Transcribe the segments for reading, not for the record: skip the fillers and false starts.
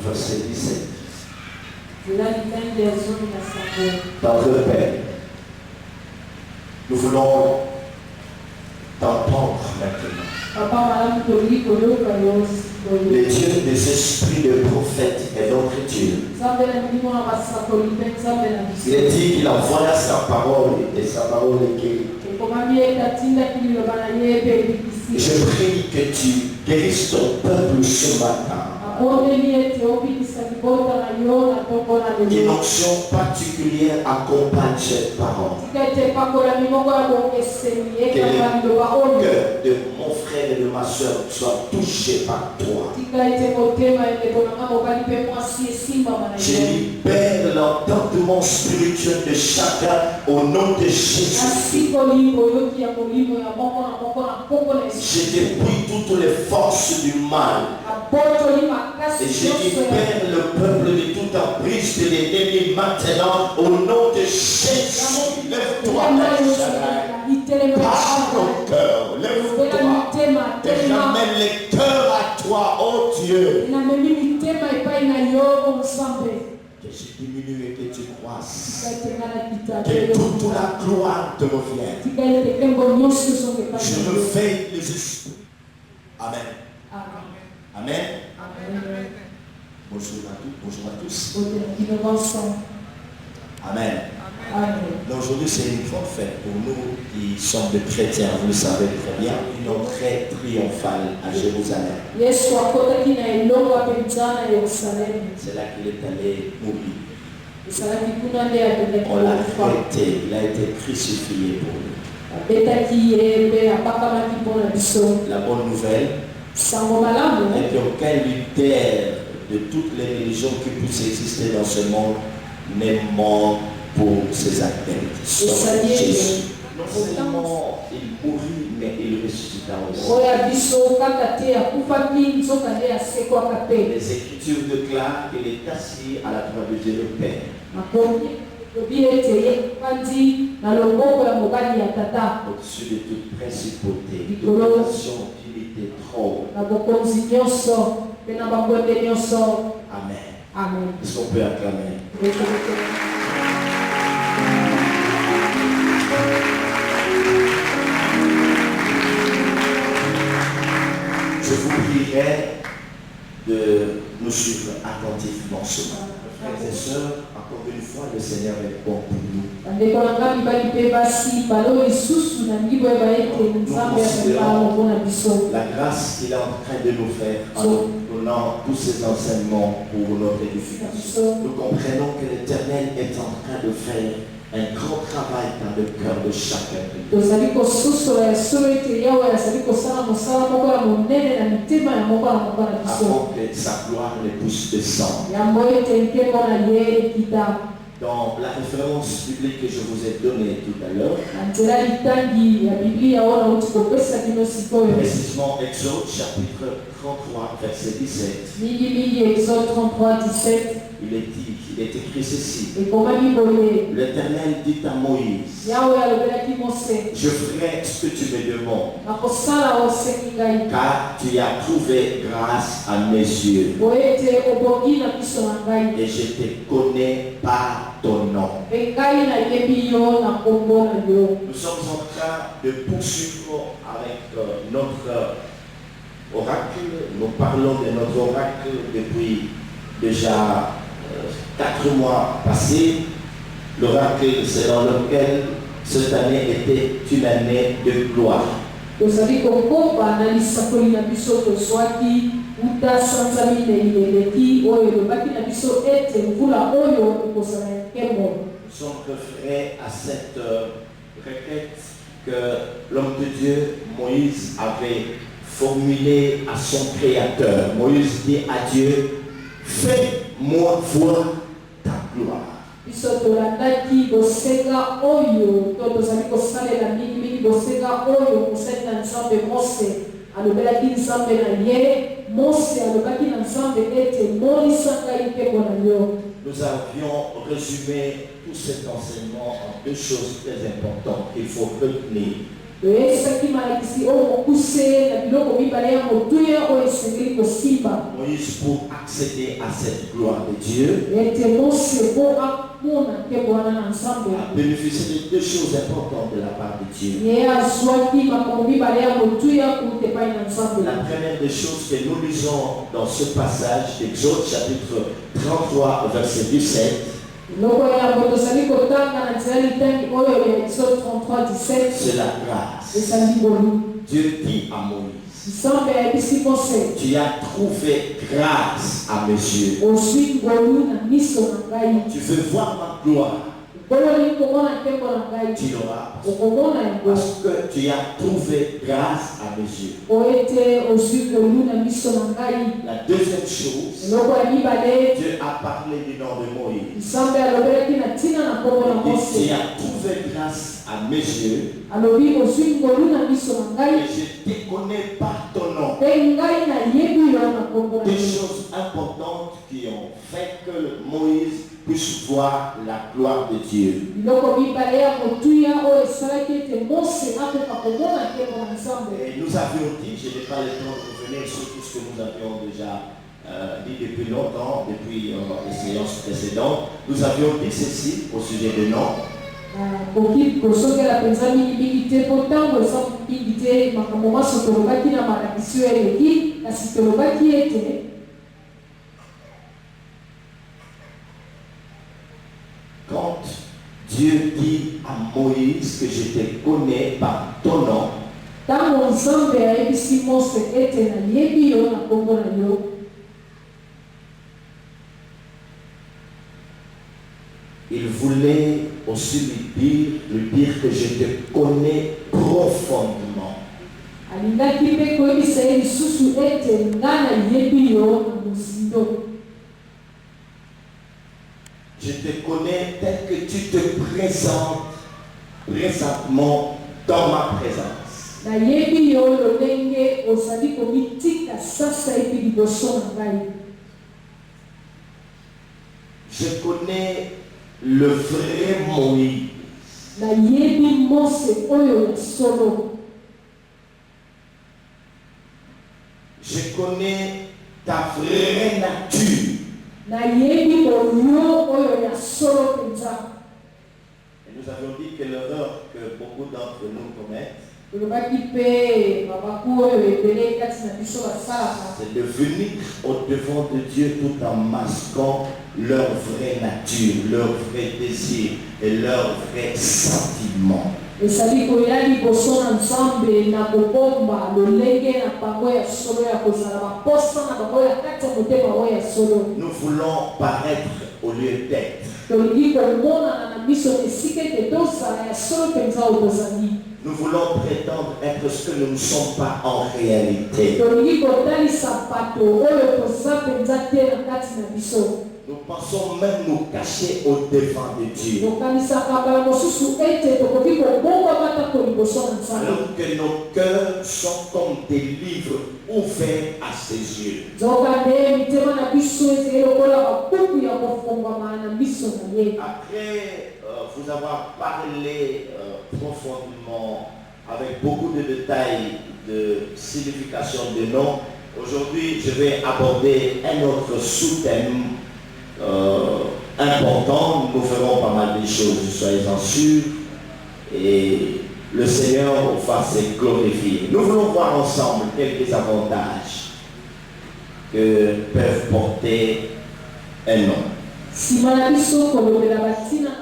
verset 17. Notre Père, nous voulons t'entendre maintenant. Le Dieu des esprits de prophètes est notre Dieu. Il est dit qu'il envoya sa parole et sa parole est guérie. Je prie que tu guérisses ton peuple ce matin. Une onction particulière accompagne cette parole. Que le cœur de mon frère et de ma soeur soit touché par toi. Je libère l'entendement spirituel de chacun au nom de Jésus. Je dépouille toutes les forces du mal. Et je libère le peuple de toute emprise de l'ennemi maintenant au nom de Jésus. Lève-toi, parle ton cœur, lève-toi et ramène les cœurs à toi, oh Dieu. Que je diminue et que tu croisses. Que toute la gloire te revienne. Je réveille les esprits. Amen. Amen. Bonjour à tous. Amen. Aujourd'hui, c'est une grande fête pour nous qui sommes des chrétiens, vous le savez très bien, une entrée triomphale à Jérusalem. C'est là qu'il est allé mourir. On l'a arrêté, il a été crucifié pour nous. La bonne nouvelle est qu'aucun leader de toutes les religions qui puissent exister dans ce monde n'est mort pour ses actes. Jésus, non seulement il mourit, mais il ressuscita aussi. Les Écritures déclarent qu'il est assis à la droite de Dieu le Père. Au-dessus de toute principauté, de toute nation, dignité, trône. Amen. Amen. Est-ce qu'on peut acclamer? Je vous prierai de nous suivre attentivement ce matin. Frères et sœurs, encore une fois, le Seigneur est bon pour nous. Nous considérons la grâce qu'il est en train de nous faire en nous donnant tous ces enseignements pour notre édification. Nous comprenons que l'Éternel est en train de faire un grand travail dans le cœur de chacun de nous. Avant que sa gloire ne puisse descendre. Dans la référence biblique que je vous ai donnée tout à l'heure, précisément Exode chapitre 33 verset 17, il est dit, il est écrit ceci: l'Éternel dit à Moïse, je ferai ce que tu me demandes, car tu as trouvé grâce à mes yeux, et je te connais par ton nom. Nous sommes en train de poursuivre avec notre oracle. Nous parlons de notre oracle depuis déjà 4 mois passés. L'oracle selon lequel cette année était une année de gloire. Nous sommes référés à cette requête que l'homme de Dieu, Moïse, avait formulée à son Créateur. Moïse dit à Dieu, fais-moi voir ta gloire. Nous avions résumé tout cet enseignement en 2 choses très importantes qu'il faut retenir Moïse, pour accéder à cette gloire de Dieu, a bénéficié de deux choses importantes de la part de Dieu. La première des choses que nous lisons dans ce passage d'Exode chapitre 33 verset 17, c'est la grâce. Dieu dit à Moïse, tu as trouvé grâce à mes yeux. Tu veux voir ma gloire, tu l'auras parce que tu as trouvé grâce à mes yeux. La deuxième chose, Dieu a parlé du nom de Moïse. Tu as trouvé grâce à mes yeux et je te connais par ton nom. Des choses importantes qui ont fait que Moïse puisse voir la gloire de Dieu. Et nous avions dit, je n'ai pas le temps de revenir sur tout ce que nous avions déjà dit depuis longtemps, depuis les séances précédentes. Nous avions dit ceci au sujet de nom. Quand Dieu dit à Moïse que je te connais par ton nom, il voulait aussi lui dire que je te connais profondément. Je te connais tel que tu te présentes présentement dans ma présence. Je connais le vrai Moïse. Je connais ta vraie nature. Et nous avons dit que l'erreur que beaucoup d'entre nous commettent, c'est de venir au-devant de Dieu tout en masquant leur vraie nature, leur vrai désir et leur vrai sentiment. Nous voulons paraître au lieu d'être. Nous voulons prétendre être ce que nous ne sommes pas en réalité. Nous pensons même nous cacher au-devant de Dieu. Alors que nos cœurs sont comme des livres ouverts à ses yeux. Après vous avoir parlé profondément, avec beaucoup de détails de signification des noms, aujourd'hui je vais aborder un autre sous-thème important. Nous ferons pas mal de choses, soyez-en sûrs, et le Seigneur va se glorifier. Nous voulons voir ensemble quelques avantages que peuvent porter un nom.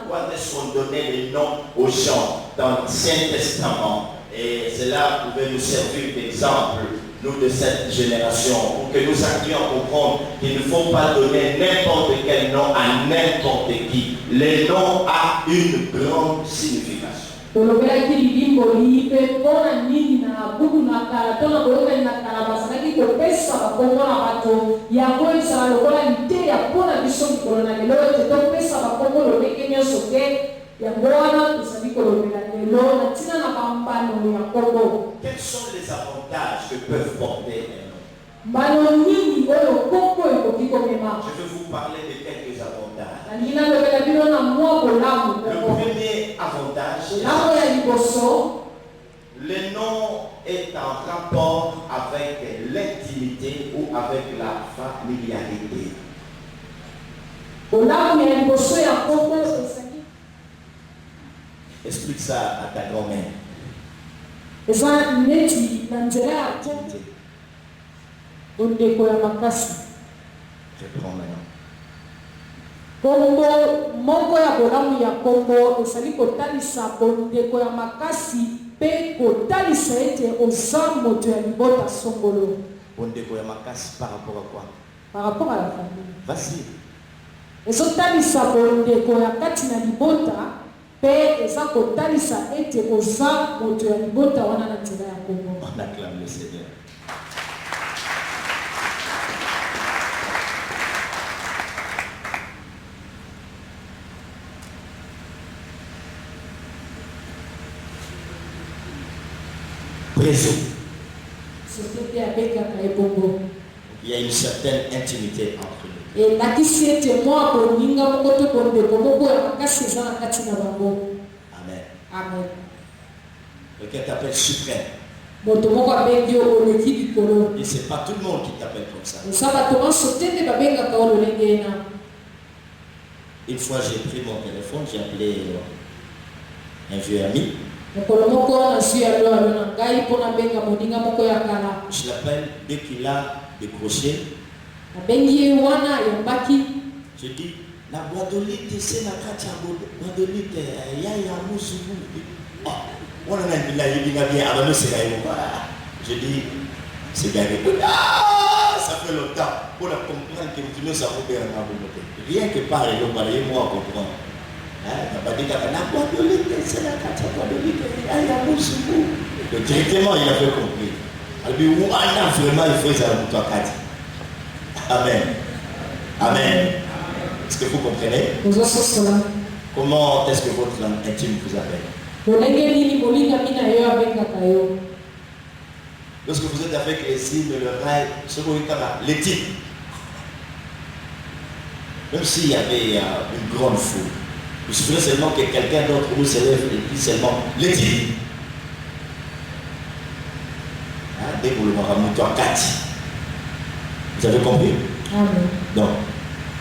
Pourquoi est-ce qu'on donnait les noms aux gens dans l'Ancien Testament? Et cela pouvait nous servir d'exemple, nous de cette génération, pour que nous arrivions à comprendre qu'il ne faut pas donner n'importe quel nom à n'importe qui. Les noms ont une grande signification. Quels sont les avantages que peuvent porter un nom? Je vais vous parler de quelques avantages. Le premier avantage, le nom est en rapport avec l'intimité ou avec la familiarité. Explique ça à ta grand-mère. Je prends maintenant. Kombo moko ya bolamu ya kombo esali kotalisa bondeko ya makasi pe kotalisa ete oza moto ya libota songolo. Bondeko ya makasi par rapport à quoi? Par rapport à la famille. Vas-y. Ezotalisa bondeko ya kati na libota pe eza kotalisa ete oza moto ya libota wana na nzela ya kombo. On acclame le Seigneur. Réseau. Il y a une certaine intimité entre nous. Amen. Amen. Quelqu'un t'appelle suprême. Et c'est pas tout le monde qui t'appelle comme ça. Une fois j'ai pris mon téléphone, j'ai appelé un vieux ami. Je l'appelle dès qu'il a décroché. Je dis, la guadolite, c'est la katia guadolite, yaya mousoubou. Je dis, c'est gagné. Ça fait longtemps pour la comprendre que nous savons bien. Rien que parler, moi à comprendre. Directement, il a fait compris. Vraiment, il faut ça. Amen. Amen. Est-ce que vous comprenez? Comment est-ce que votre intime vous appelle? Lorsque vous êtes avec les signes, le rail, les types, même s'il y avait une grande foule, il suffisait seulement que quelqu'un d'autre nous se lève et dit seulement les types. Vous avez compris? Amen. Donc,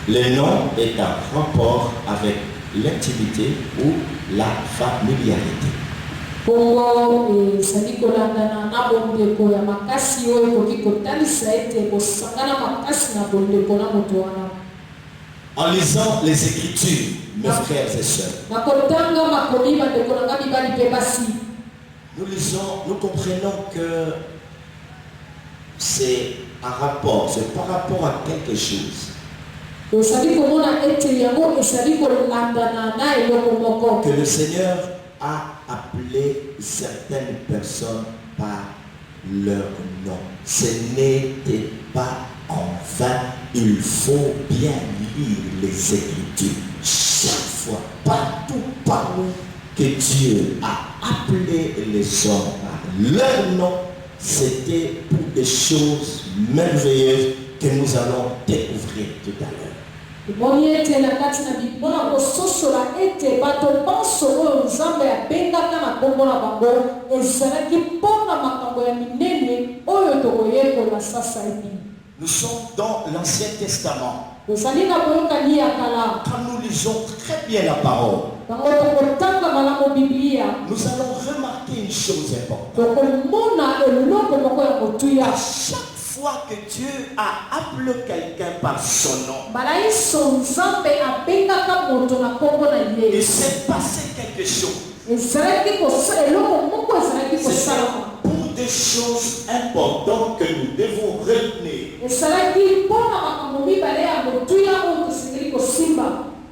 le nom est en rapport avec l'intimité ou la familiarité. En lisant les Écritures, mes frères et sœurs, nous comprenons que c'est un rapport, c'est par rapport à quelque chose que le Seigneur a appelé certaines personnes par leur nom. Ce n'était pas en vain. Il faut bien lire les Écritures. Chaque fois, partout que Dieu a appelé les hommes par leur nom, c'était pour des choses merveilleuses que nous allons découvrir tout à l'heure. Nous sommes dans l'Ancien Testament. Quand nous lisons très bien la parole, nous allons remarquer une chose importante. À chaque fois que Dieu a appelé quelqu'un par son nom, il s'est passé quelque chose. C'est pour des choses importantes que nous devons retenir.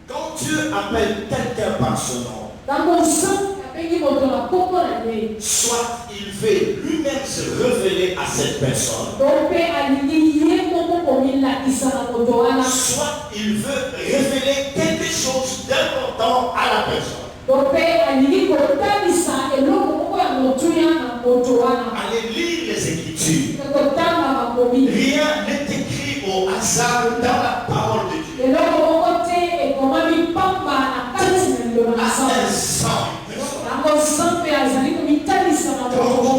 Quand Dieu appelle quelqu'un par son nom, soit il veut lui-même se révéler à cette personne, soit il veut révéler quelque chose d'important à la personne. Allez lire les Écritures. Rien n'est écrit au hasard dans la parole de Dieu. À un sang. Donc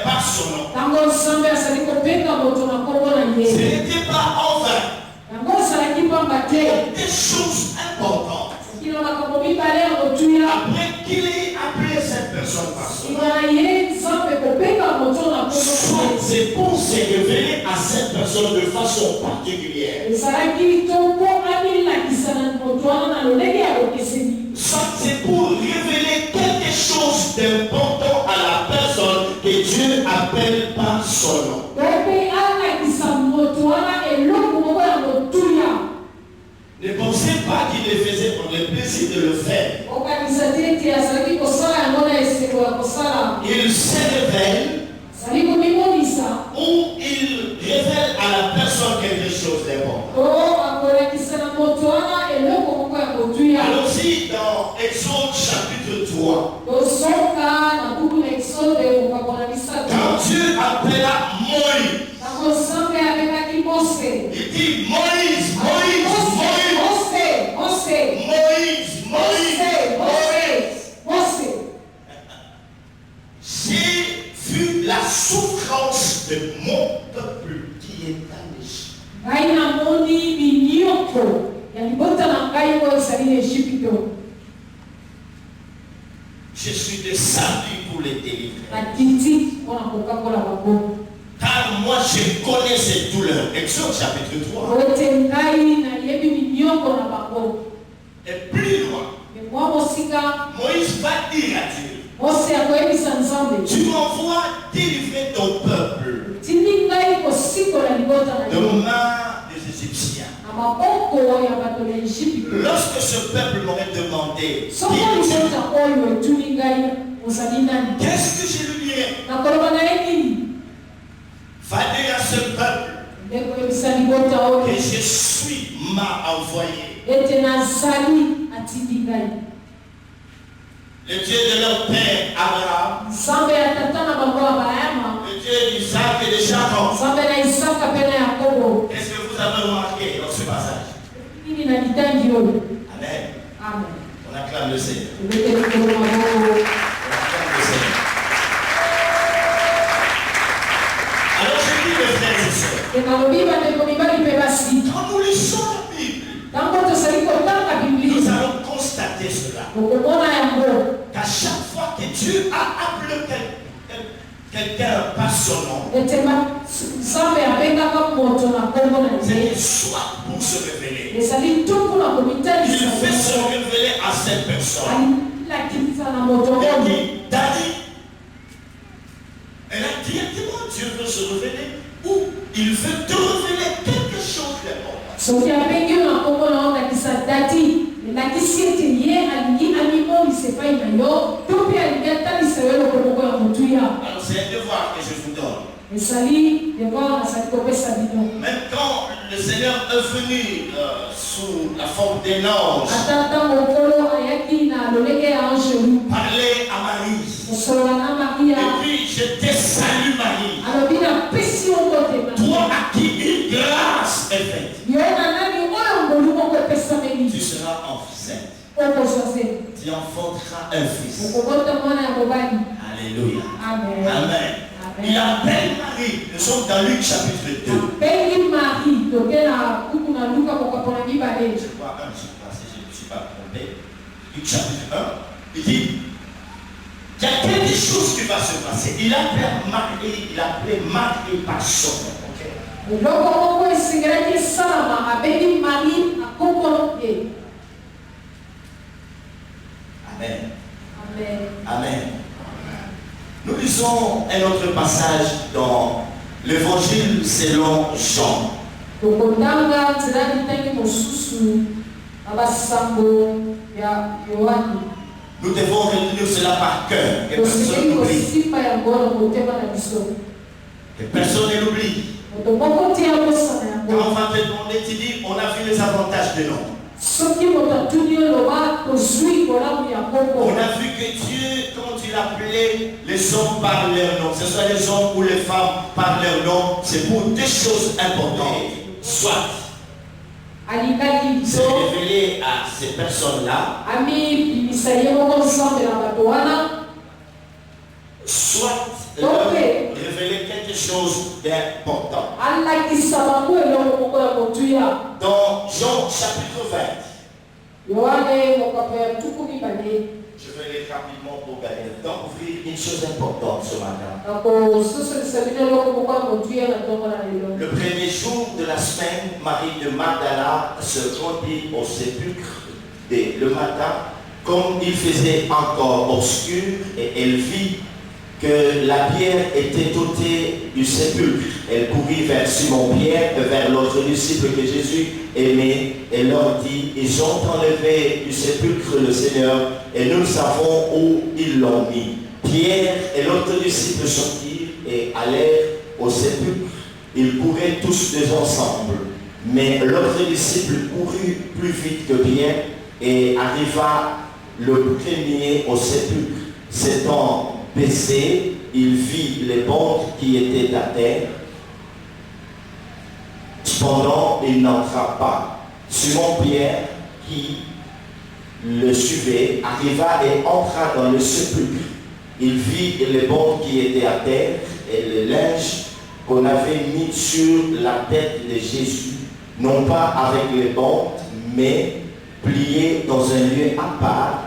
par son nom. Tango Nzambe azali kobenga moto na kombo na Ce ye. n'était pas en vain. Yango ozalaki pamba te. Des choses importantes. Kilo makambo mibale ya kotuya. Après qu'il ait appelé cette personne par son nom, Sima na ye Nzambe kobenga moto na kombo na ye. c'est pour se révéler à cette personne de façon particulière. Ezalaki toko amilakisa na moto wana na lolenge ya bokeseni. Soit c'est pour révéler quelque chose d'important à la personne que Dieu appelle par son nom. Pepe alakisa moto wana eloko moko ya kotuya. Ne pensez pas qu'il le faisait pour le plaisir de le faire. Okanisa te ete azalaki kosala yango na eseko ya kosala. Il se révèle Azali komimonisa. ou il révèle à la personne quelque chose d'important. O akolakisa na moto wana eloko moko ya kotuya. Allons-y dans Exode chapitre 3. Tozoka na buku na Exode kokakona misatu. Quand Dieu appela Moïse, Tango Nzambe abengaki Mose. il dit Moïse, Moïse, Moïse, Mose. Moïse, Moïse, Moïse. J'ai vu la souffrance de mon peuple qui est en Égypte. Ngai namoni minioko ya libota na ngai oyo ezali na Ejipito. Je suis descendu pour les délivrer. Natindi mpona kokakola bango. Car moi je connais ces douleurs. Exode chapitre 3. Po ete ngai nayebi minioko na bango. Et plus loin, Me mwa mosika Moïse va dire à Dieu, Mose akoyebisa Nzambe. tu m'envoies délivrer ton peuple Tindi ngai kosikola libota na de yo main des Égyptiens. na maboko ya bato ya Ejipito. Lorsque ce peuple m'aurait demandé, Soko qui es-tu? libota oyo etuni ngai ozali nani? Qu'est-ce que je lui dirais? Nakoloba na ye nini? Va dire à ce peuple Nde koyebisa libota oyo que je suis m'a envoyé. ete nazali atindi ngai. Le Dieu de leur père Abraham, Nzambe ya tata na bango Abrahama, le Dieu d'Isaac et de Jacob. Nzambe na Isaka mpe na Yakobo. Qu'est-ce que vous avez remarqué dans ce passage? Nini na litangi oyo? Amen. Amen. On acclame le Seigneur. Tobete likolo na bango. On acclame le Seigneur. Alors je dis mes frères et sœurs, Te nalobi bandeko mibali mpe basi. quand nous lisons la Bible, Ntango tozali kotanga Biblia, nous allons constater cela. okomona yango Qu'à chaque fois que Dieu a appelé quelqu'un par son nom, ete Nzambe abengaka moto na kombo na ye. c'est soit pour se révéler. Ezali tu mpona Il komitalisa fait se révéler à cette personne. alakisa na moto Et oyo. dit, David, et là directement Dieu veut se révéler ou il veut te révéler quelque chose d'important. Soki abengi yo na kombo na yo ndakisa dati elakisi ete ye alingi amimonisa epai na yo to mpe alingi atalisa yo eloko moko ya motuya. Alors c'est un devoir que je vous donne. Ezali devoir nazali kopesa bino. Même quand le Seigneur est venu sous la forme d'un ange, Ata ntango nkolo ayaki na lolenge ya ange parler à Marie. kosolola na Maria Et puis je te salue Marie. alobi napesi yo motema. Toi à qui une grâce est faite. Yo na nani oyo ngolu moko epesameli Tu seras enceinte. okozwa zeli. Tu enfanteras un fils. Okobota mwana ya mobali. Alléluia. Amen. Amen. Il appelle Marie. Nous sommes dans Luc chapitre 2. Abengi Marie toke na kuku na Luka kokapona mibale. Je crois un, je crois, si je ne me suis pas trompé. Luc chapitre 1. Il dit, il y a quelque chose qui va se passer. Il appelait Marie par son nom. Ok? Eloko moko esengelaki esalama abengi Marie na kombo ye. Amen. Amen. Amen. Nous lisons un autre passage dans l'évangile selon Jean. Tokotanga nzela litangi mosusu na basango ya Yohani. Nous devons retenir cela par cœur. Que personne Tosengeli n'oublie. kosimba yango na motema na biso. Que personne ne l'oublie. Moto moko te akosana Quand yango. on va te demander, tu dis, on a vu les avantages de l'homme. Soki moto atuni yo loba tozwi kolamu ya On kombo. a vu que Dieu, quand il appelait les hommes par leur nom, que ce soit les hommes ou les femmes par leur nom, c'est pour deux choses importantes. Soit Alingaki se biso révéler à ces personnes-là, ami bimisa ye moko nzambe na bato wana. soit leur quelque chose d'important. Dans Jean chapitre 20, je vais lire rapidement pour gagner le temps, ouvrir une chose importante ce matin. Le premier jour de la semaine, Marie de Magdala se rendit au sépulcre dès le matin, comme il faisait encore obscur, et elle vit que la pierre était ôtée du sépulcre. Elle courut vers Simon-Pierre et vers l'autre disciple que Jésus aimait et leur dit, ils ont enlevé du sépulcre le Seigneur et nous savons où ils l'ont mis. Pierre et l'autre disciple sortirent et allèrent au sépulcre. Ils couraient tous deux ensemble. Mais l'autre disciple courut plus vite que Pierre et arriva le premier au sépulcre. S'étant baissé, il vit les bondes qui étaient à terre. Cependant, il n'entra pas. Simon-Pierre, qui le suivait, arriva et entra dans le sépulcre. Il vit les bondes qui étaient à terre et le linge qu'on avait mis sur la tête de Jésus, non pas avec les bondes, mais plié dans un lieu à part.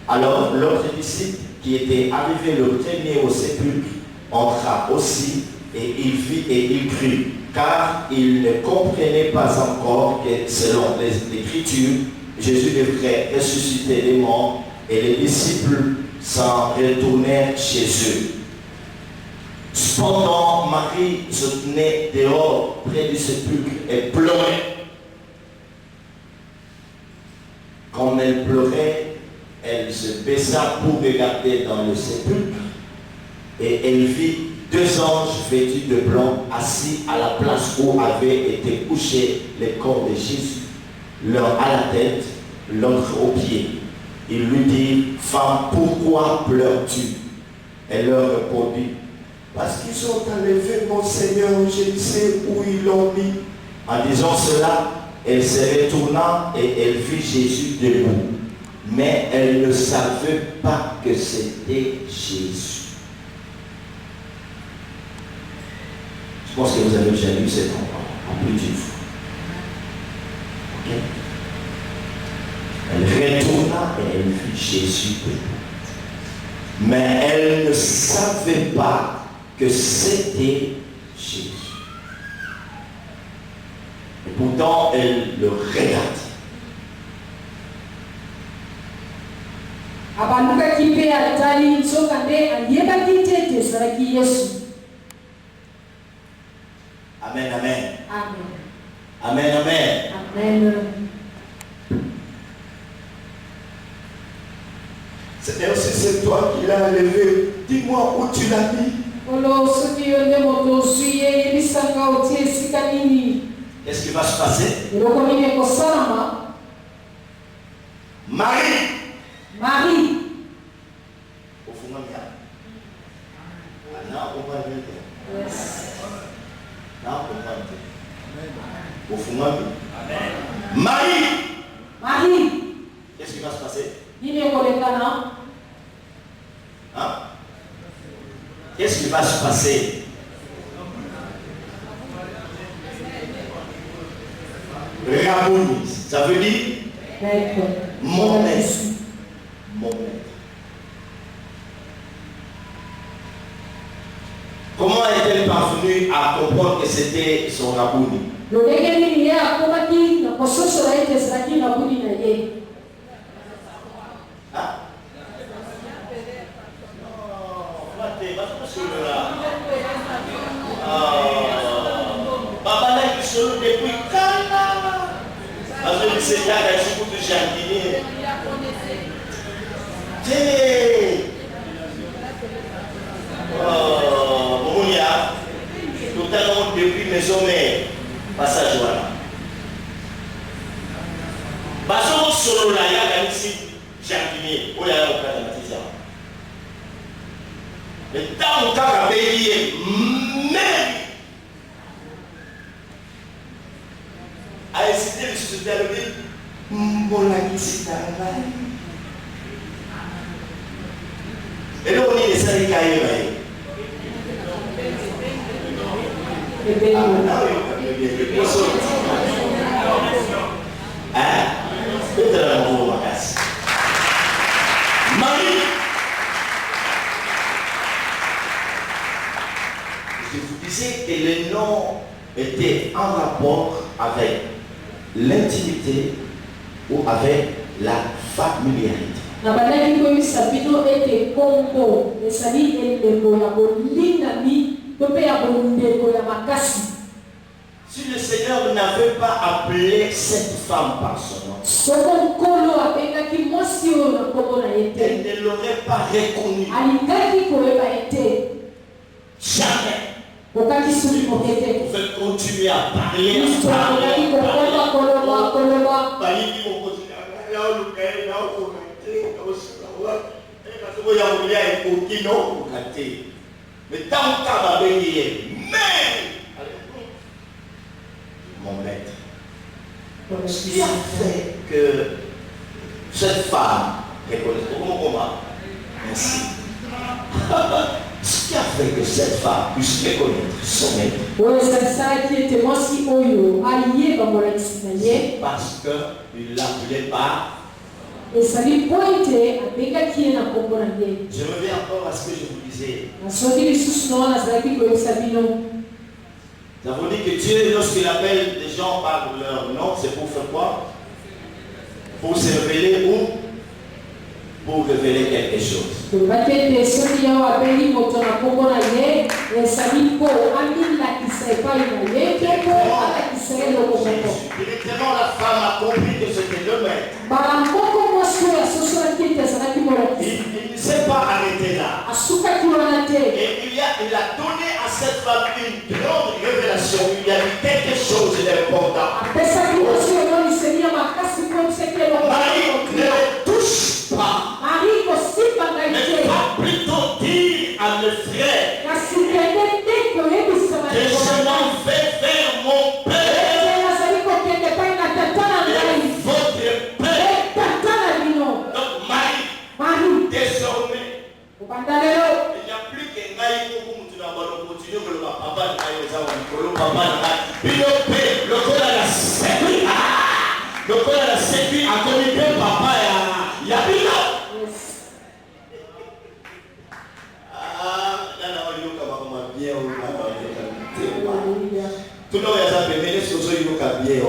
Alors l'autre disciple, qui était arrivé le premier au sépulcre, entra aussi et il vit et il crut, car il ne comprenait pas encore que selon les Écritures, Jésus devrait ressusciter les morts, et les disciples s'en retournèrent chez eux. Cependant, Marie se tenait dehors près du sépulcre et pleurait. Comme elle pleurait, elle se baissa pour regarder dans le sépulcre et elle vit deux anges vêtus de blanc assis à la place où avaient été couchés les corps de Jésus, l'un à la tête, l'autre aux pieds. Ils lui dirent, femme, pourquoi pleures-tu? Elle leur répondit, parce qu'ils ont enlevé mon Seigneur, je ne sais où ils l'ont mis. En disant cela, elle se retourna et elle vit Jésus debout. Mais elle ne savait pas que c'était Jésus. Je pense que vous avez déjà lu cet endroit en plus d'une fois. Okay? Elle retourna et elle vit Jésus debout. Mais elle ne savait pas que c'était Jésus. Et pourtant, elle le regardait. Amen, amen. Amen, amen. Amen. C'est aussi c'est toi qui l'as enlevé. Dis-moi où tu l'as mis. Qu'est-ce qui va se passer? Marie. Marie. Yes. Marie. Marie. Qu'est-ce qui va se passer? Hein? Qu'est-ce qui va se passer? Rabouni, ça veut dire mon maître. Mon maître. Comment est-elle parvenue à comprendre que c'était son rabouni? Depuis quand? Parce que c'est là que je suis de jardinier. Totalement depuis mes hommes, passage voilà. Parce que solo là, il y a ici jardinier, où il y a un cas de matisation. Mais tant qu'on a payé, même a incité le société à lever mon ici travail. Et là, on est les salles caillés. Marie, je vous disais que le nom était en rapport avec l'intimité ou avec la familiarité. Si le Seigneur n'avait pas appelé cette femme par son nom, elle ne l'aurait pas reconnue. Jamais. Vous pouvez continuer à parler. Mais tant qu'à ma bénie, mais mon maître, ce qui a fait que cette femme reconnaisse comment ainsi. Ce qui a fait que cette femme puisse reconnaître son maître, c'est parce qu'il ne l'appelait pas. Je reviens encore à ce que je vous disais. Nous avons dit que Dieu, lorsqu'il appelle les gens par leur nom, c'est pour faire quoi? Pour se révéler ou pour révéler quelque chose. Directement la femme a compris que c'était le maître. Il ne s'est pas arrêté là. Et il a donné à cette femme une grande révélation. Il y a quelque chose d'important. Marie ne le touche pas. Mais va plutôt dire à mes frères que je m'en vais vers mon Père. Il n'y a plus que Ngaï pour continuer à continuer que le papa Ngaï le papa Ngaï. Le col à la sécu. Le col à la sécu a communiqué papa il y a bien. Là, on y a bien. Tout le monde a fait mais les choses il y a bien.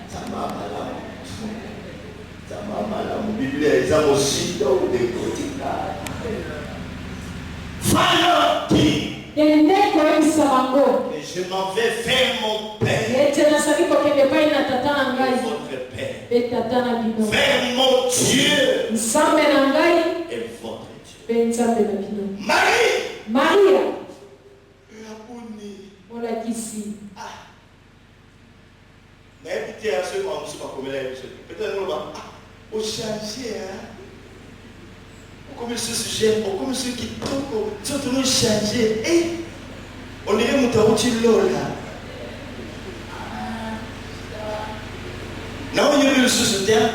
Ça m'a malade. La Bible est aussi dans des côtés. Et je m'en vais vers mon Père. Votre Père. Vers mon Dieu. Et votre Dieu. Marie. Maria. On l'a dit ici. Mais écoutez, à ce moment, je ne sais pas comment elle est. Peut-être qu'on va changer. Comme ce sujet, comme ceux qui tombent, sont nous changer. Et on est monté au dessus de l'eau là. Non, il y a eu le sous-terre.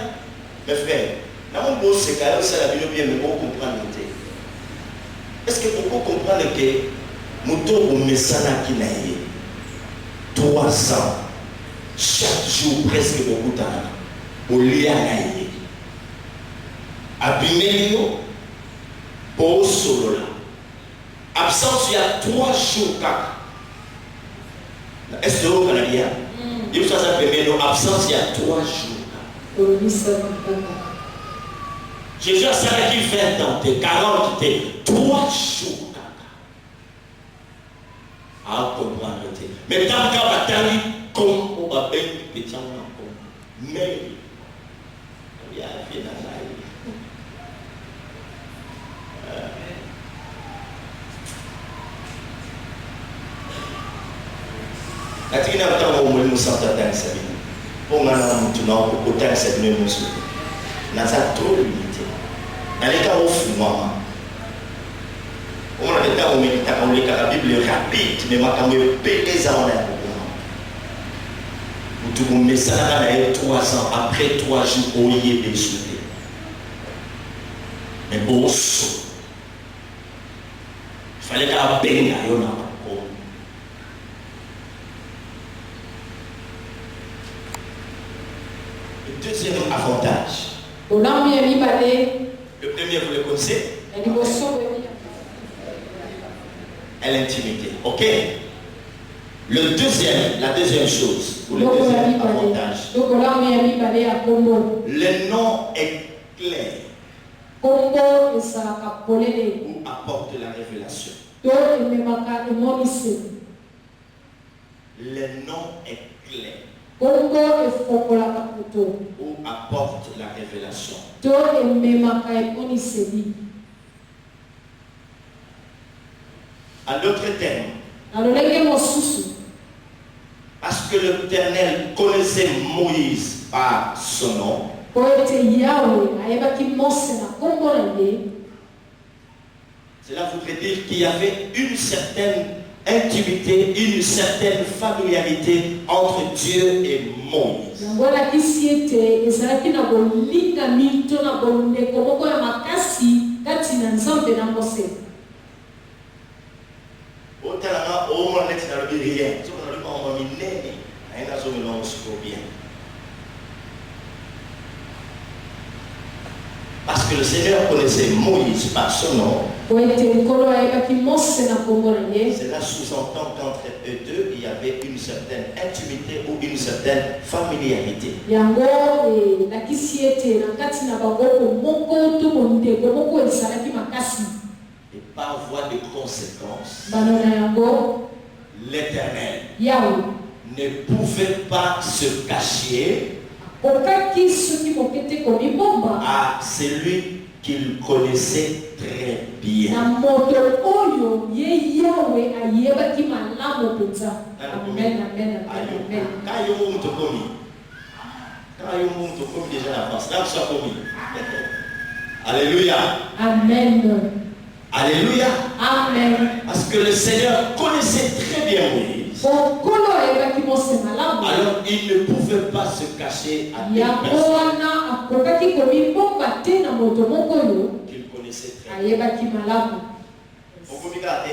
Mes frères, non, on pose ces cas-là, c'est la Bible bien, mais on comprend. Est-ce que vous comprenez que nous avons un message qui n'a 3 ans, chaque jour presque beaucoup de temps, au lit à naïe. Abîmer pour solo là. Absence il y a 3 jours. Est-ce que vous connaissez? Il faut savoir absence il y a 3 jours. Jésus a servi 20 ans, 40, 3 jours. À comprendre. Mais tant qu'on va t'arriver comme on va faire des petits enfants, mais il y a un Katika mtamo mwalimu sasa dansa bibi. Ponga na mtu na kukutansa bibi msu. Na za trop limité. Na leka hofu mama. On a déjà médité on lit la Bible rapide mais makamwe peleza on a. Mtu mumesana na 3 ans après 3 jours oye déchoué. Mais bon. Il fallait qu'à benga yona. deuxième avantage. Bolamu ya mibale Le premier, vous le connaissez? ya liboso boyebi À l'intimité. Ok? Le deuxième, la deuxième chose, ou le Loko ya deuxième mibale. avantage, To bolamu ya mibale ya kombo. le nom est clair Kombo esalaka polele. ou apporte la révélation. To ememaka emoniseli. Le nom est clair Kombo efokolaka poto. ou apporte la révélation. To ememaka emoniseli. En d'autres termes, Na lolenge mosusu. parce que l'Éternel connaissait Moïse par son nom, Po ete Yawe ayebaki Mose na kombo na ye. cela voudrait dire qu'il y avait une certaine intimité, une certaine familiarité entre Dieu et Moïse. Yango elakisi ete ezalaki na bolingami to na bondeko moko ya makasi kati na Nzambe na Mose. Autant au moins net na lobi rien. So na lobi ma minene, aina zo milongo siko bien. Parce que le Seigneur connaissait Moïse par son nom. Po ete likolo ayebaki Mose na kombo na ye. Cela sous-entend qu'entre eux deux, il y avait une certaine intimité ou une certaine familiarité. Yango elakisi ete na kati na bango moko to bondeko moko ezalaki makasi. Et par voie de conséquence, Bano na yango l'Éternel Yawe ne pouvait pas se cacher okaki soki moke te komibomba à celui qu'il connaissait très bien. na moto oyo ye Yawe ayebaki malamu mpenza. Amen, amen, amen, amen. Quand il y a un mot commis, déjà en France, là, soit commis. Alléluia. Amen. Alléluia. Amen. Parce que le Seigneur connaissait très bien Moïse. Okolo ayebaki Mose malamu. Alors il ne pouvait pas se cacher à une Yango personne wana akokaki komibomba te na moto moko oyo qu'il connaissait très bien. ayebaki malamu. Vous pouvez garder.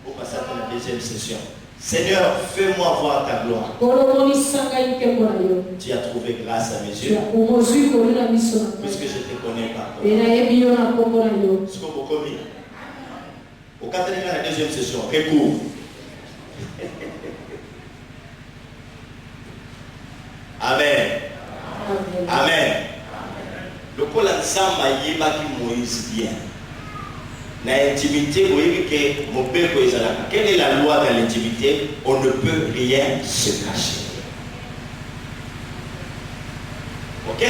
On passe à la deuxième session. Seigneur, fais-moi voir ta gloire. Kolomonisa ngai nkembo na yo. Tu as trouvé grâce à mes yeux, Omozwi kolona miso na puisque ngai. je te connais pas. Mpe nayebi yo na kombo na yo. Ce que vous commis. Au quatrième, la deuxième session, recours. Amen. Amen. Amen. Le col ensemble yebaki Moïse bien. Dans l'intimité, vous voyez que mon père, quelle est la loi dans l'intimité? On ne peut rien se cacher. Ok?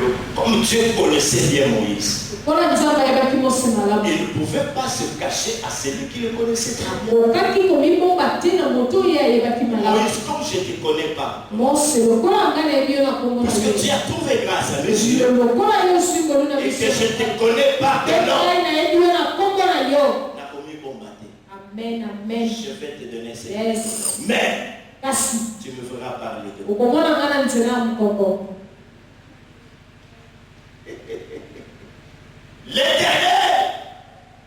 Donc, comme Dieu connaissait bien Moïse, Mpona Nzambe ayebaki Mose malamu. il ne pouvait pas se cacher à celui qui le connaissait très bien. Okaki komibomba te na moto oyo ayebaki malamu. Moïse, comme je ne te connais pas, Mose lokola ngai nayebi yo na kombo na puisque tu yo. as trouvé grâce à mes yeux, Lokola yo ozwi kolona et miso que je ne te connais pas mpe de nom, ngai nayebi yo na kombo na yo. Nakomi Bombaté, Amen, amen. je vais te donner ces Yes. mais Kasi tu me feras parler de moi. okomona ngai na nzela ya mokoko. L'Éternel,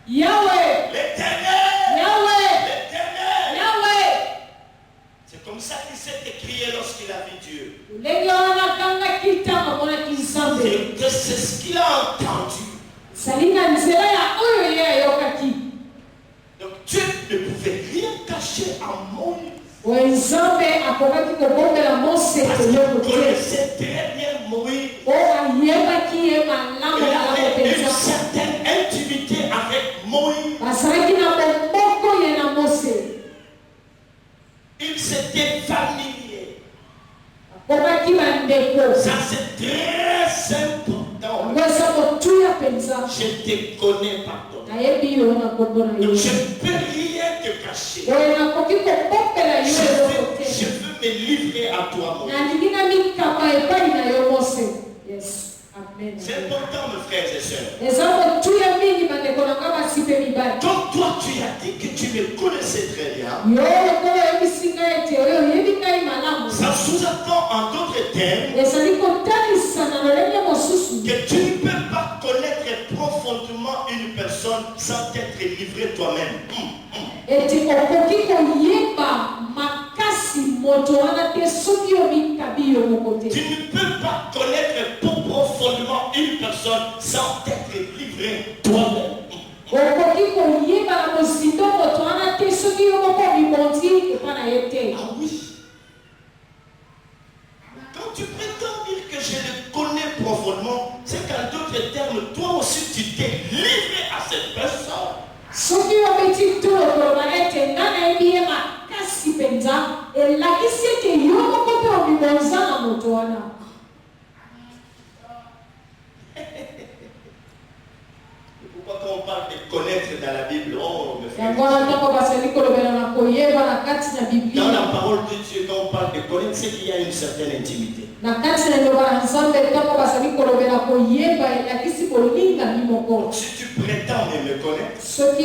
Yawe, l'Éternel, Yawe, l'Éternel. Yawe. C'est comme ça qu'il s'est écrié lorsqu'il a vu Dieu. Ndenge wana atangaki ntango amonaki Nzambe. C'est ce qu'il a entendu. Ezali na nzela ya oyo ye ayokaki. Donc Dieu ne pouvait rien cacher à Moïse. Oyo Nzambe akokaki kobombela Mose Parce qu'il eloko te. connaissait très bien Moïse. Oyo ayebaki ye malamu Il malamu avait une mpenza. certaine intimité avec Moïse. Bazalaki na bomboko ye na Mose. Il s'était familier. Akomaki bandeko. Ça c'est très important. Yango eza motuya mpenza. Je te connais par ton nom. Nayebi yo na kombo na yo. Donc je ne peux rien te cacher. Oyo nakoki kobombela yo eloko te. Je veux me livrer à toi, Moïse. Nalingi na mikapa epai na yo Mose. Yes. Amen. C'est important, mes frères et sœurs. Eza motuya mingi bandeko na nga basi mpe mibali. Comme toi, tu as dit que tu me connaissais très bien. Yo lokola oyebisi ngai ete oyo oyebi ngai malamu. Ça sous-entend en d'autres termes Ezali kotalisa na lolenge mosusu. que tu ne peux pas connaître profondément une personne sans t'être livré toi-même. Ete okoki koyeba makasi Tu ne peux pas connaître profondément une personne sans t'être livré toi-même. Ah oui. Quand tu prétends dire que je le connais profondément, c'est qu'en d'autres termes, toi aussi tu t'es livré à cette personne. Pourquoi quand on parle de connaître dans la Bible, oh, me fait. Dans la parole de Dieu, quand on parle de connaître, c'est qu'il y a une certaine intimité. Si tu prétends me connaître, c'est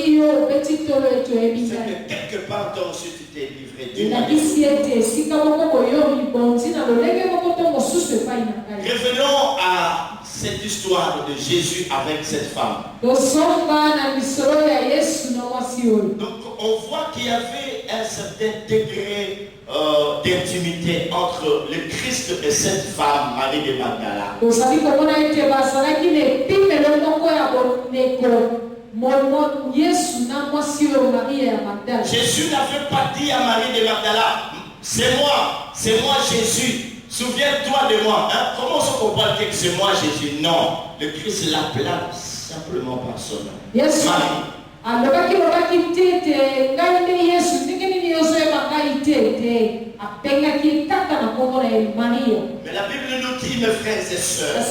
que quelque part toi aussi tu t'es livré. Revenons à cette histoire de Jésus avec cette femme. Donc on voit qu'il y avait un certain degré d'intimité entre le Christ et cette femme, Marie de Magdala. Jésus n'avait pas dit à Marie de Magdala, c'est moi Jésus, souviens-toi de moi. Hein? Comment se comprend que c'est moi Jésus? Non, le Christ l'appela simplement par son nom. Yes. Marie. Mais la Bible nous dit, mes frères et sœurs,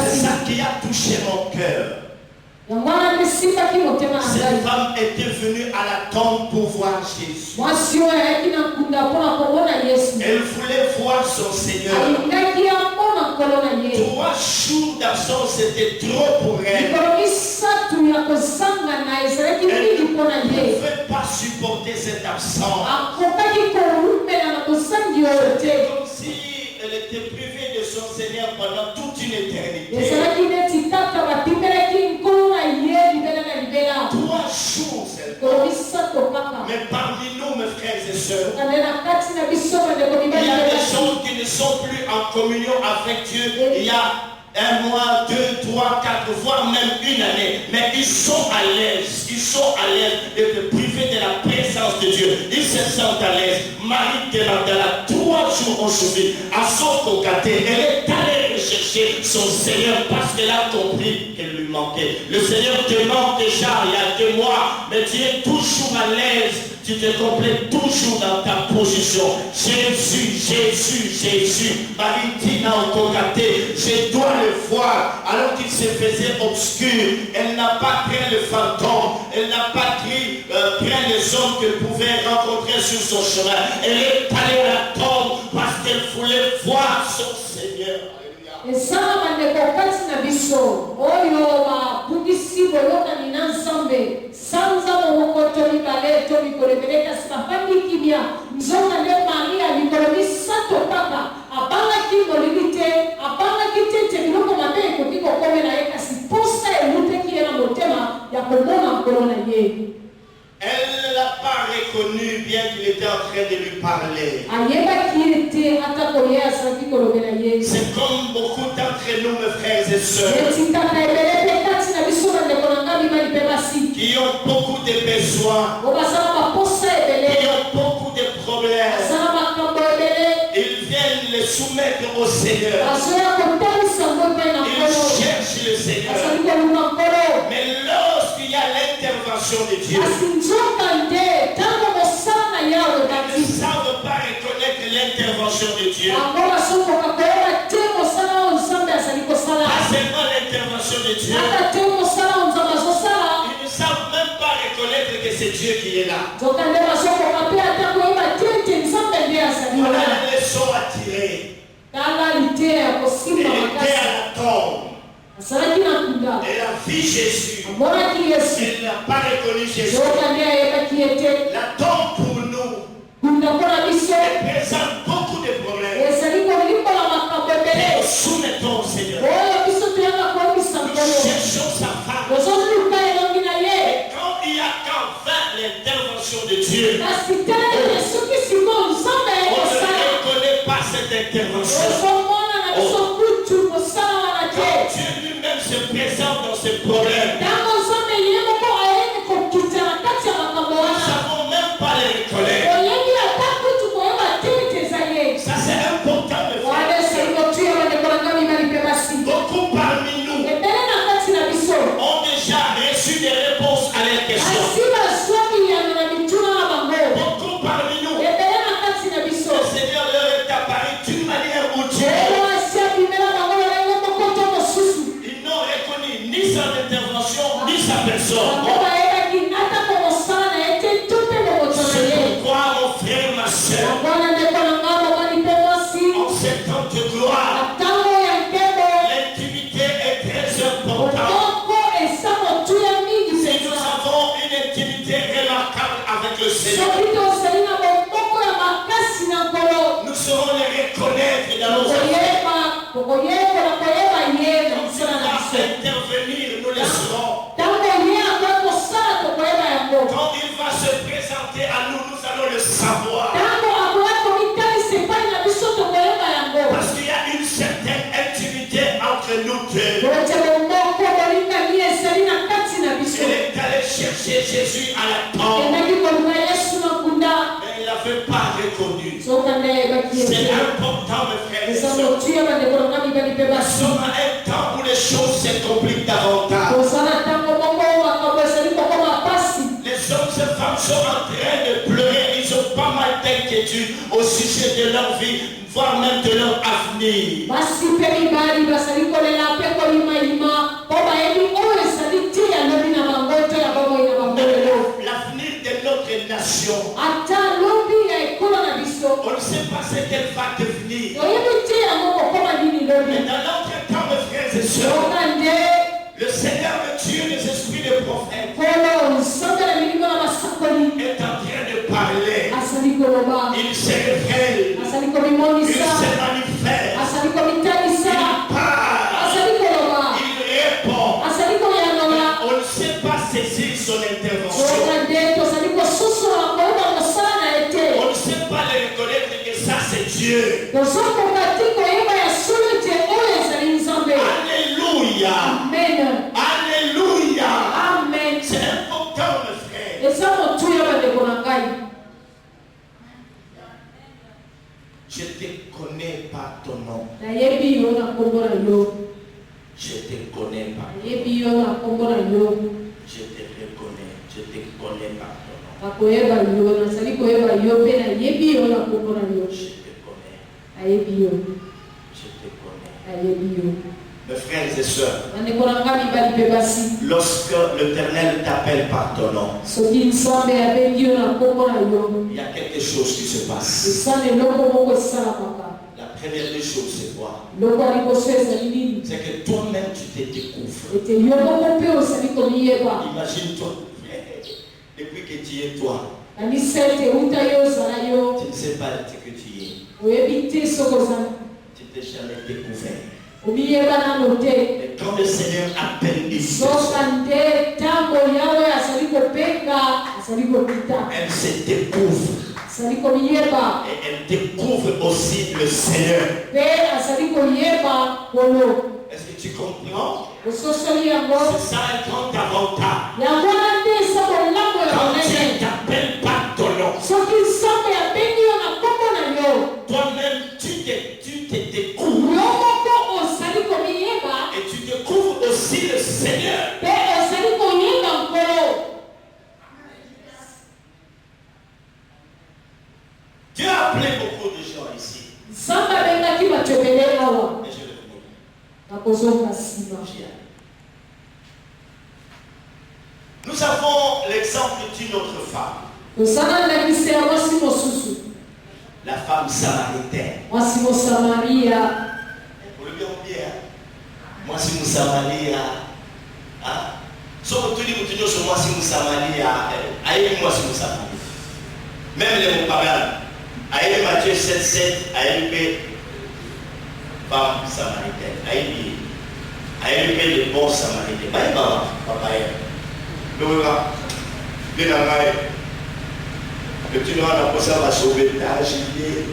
c'est ça qui a touché mon cœur. Cette femme était venue à la tombe pour voir Jésus. Elle voulait voir son Seigneur. 3 jours d'absence, c'était trop pour elle. Elle ne pouvait pas supporter cette absence. C'est comme si elle était privée de son Seigneur pendant toute une éternité. 3 jours seulement. Mais parmi nous, mes frères et sœurs, il y a des gens qui ne sont plus en communion avec Dieu. Il y a 1 mois, 2, 3, 4, voire même une année. Mais ils sont à l'aise. Ils sont à l'aise d'être privés de la présence de Dieu. Ils se sentent à l'aise. Marie de Magdala, 3 jours ont suffi. À son cocaté, elle est allée rechercher son Seigneur parce qu'elle a compris qu'elle lui manquait. Le Seigneur te manque déjà il y a 2 mois, mais tu es toujours à l'aise. Tu te complètes toujours dans ta position. Jésus, Jésus, Jésus. Marie dit dans le cocaté, je dois le voir. Alors qu'il se faisait obscur, elle n'a pas craint le fantôme. Elle n'a pas craint les hommes qu'elle pouvait rencontrer sur son chemin. Elle est allée à la tombe parce qu'elle voulait voir son Seigneur. Et ça, elle ne l'a pas reconnu bien qu'il était en train de lui parler. C'est comme beaucoup d'entre nous, mes frères et sœurs, qui ont beaucoup de besoins, qui ont beaucoup de problèmes. Ils viennent les soumettre au Seigneur. Ils cherchent le Seigneur. Mais lorsqu'il y a l'intervention de Dieu, ils ne savent pas reconnaître l'intervention de Dieu. Pas seulement l'intervention de Dieu, ils ne savent même pas reconnaître que c'est Dieu qui est là. Voilà la leçon à tirer. Elle était à la tombe. Elle a vu Jésus. Elle n'a pas reconnu Jésus. La tombe pour nous présente beaucoup de problèmes. Nous soumettons au Seigneur. Nous cherchons sa femme. Et quand il y a qu'enfin l'intervention de Dieu, d'intervention. Quand Dieu lui-même se présente dans ce problème, nous ne savons même pas les reconnaître. Ça c'est important de faire. Beaucoup parmi nous ont déjà reçu des réponses à leurs questions. Beaucoup parmi nous, le Seigneur leur est apparu d'une manière ou d'une autre. Ils n'ont reconnu ni son intervention, ni sa personne. C'est pourquoi, mon frère, ma soeur, en ces temps de gloire, l'intimité est très importante. Si nous avons une intimité remarquable avec le Seigneur, nous saurons les reconnaître dans nos affaires. Quand il va intervenir, nous le saurons. Quand il va se présenter à nous, nous allons le savoir. Parce qu'il y a une certaine intimité entre nous deux. Il est allé chercher Jésus à la tombe, mais il ne l'avait pas reconnu. C'est important, mes frères et sœurs. Nous sommes à un temps où les choses se compliquent davantage. Les hommes et femmes sont en train de pleurer. Ils ont pas mal d'inquiétudes au sujet de leur vie, voire même de leur avenir. L'avenir de notre nation, on ne sait pas ce qu'elle va devenir. Mais dans notre temps, mes frères et sœurs, le Seigneur, le Dieu des esprits de prophètes, est en train de parler. Il se révèle. Il se manifeste. Il parle. Il répond. On ne sait pas saisir son intervention. On ne sait pas le reconnaître que ça c'est Dieu. Alléluia. Amen. Alléluia. Amen. C'est important, mes frères. Je te connais par ton nom. Je te connais par ton nom. Je te reconnais. Je te connais par ton nom. Je te connais. Je te connais. Mes frères et sœurs, lorsque l'Éternel t'appelle par ton nom, il y a quelque chose qui se passe. La première des choses, c'est quoi? C'est que toi-même, tu te découvres. Imagine-toi, depuis que tu es toi, tu ne sais pas ce que tu es. Tu t'es jamais découvert. Et quand le Seigneur appelle une personne, elle se découvre. Et elle découvre aussi le Seigneur. Est-ce que tu comprends? C'est ça un grand avantage. Quand Dieu t'appelle par ton nom, toi-même tu te découvres. Et tu découvres aussi le Seigneur. Dieu a appelé beaucoup de gens ici. Et je le connais. Nous avons l'exemple d'une autre femme. La femme samaritaine. Pour le bien ou bien. Moi si nous Samaria. Sauf que tu dis que tu moi si nous Samaria. Aïe moi si nous Samaria. Même les mots parlants. Aïe Matthieu 7:7. Aïe femme samaritaine. Aïe le bon samaritain. Aïe maman. Papa. Le tu n'as pas ça va sauver ta gilet.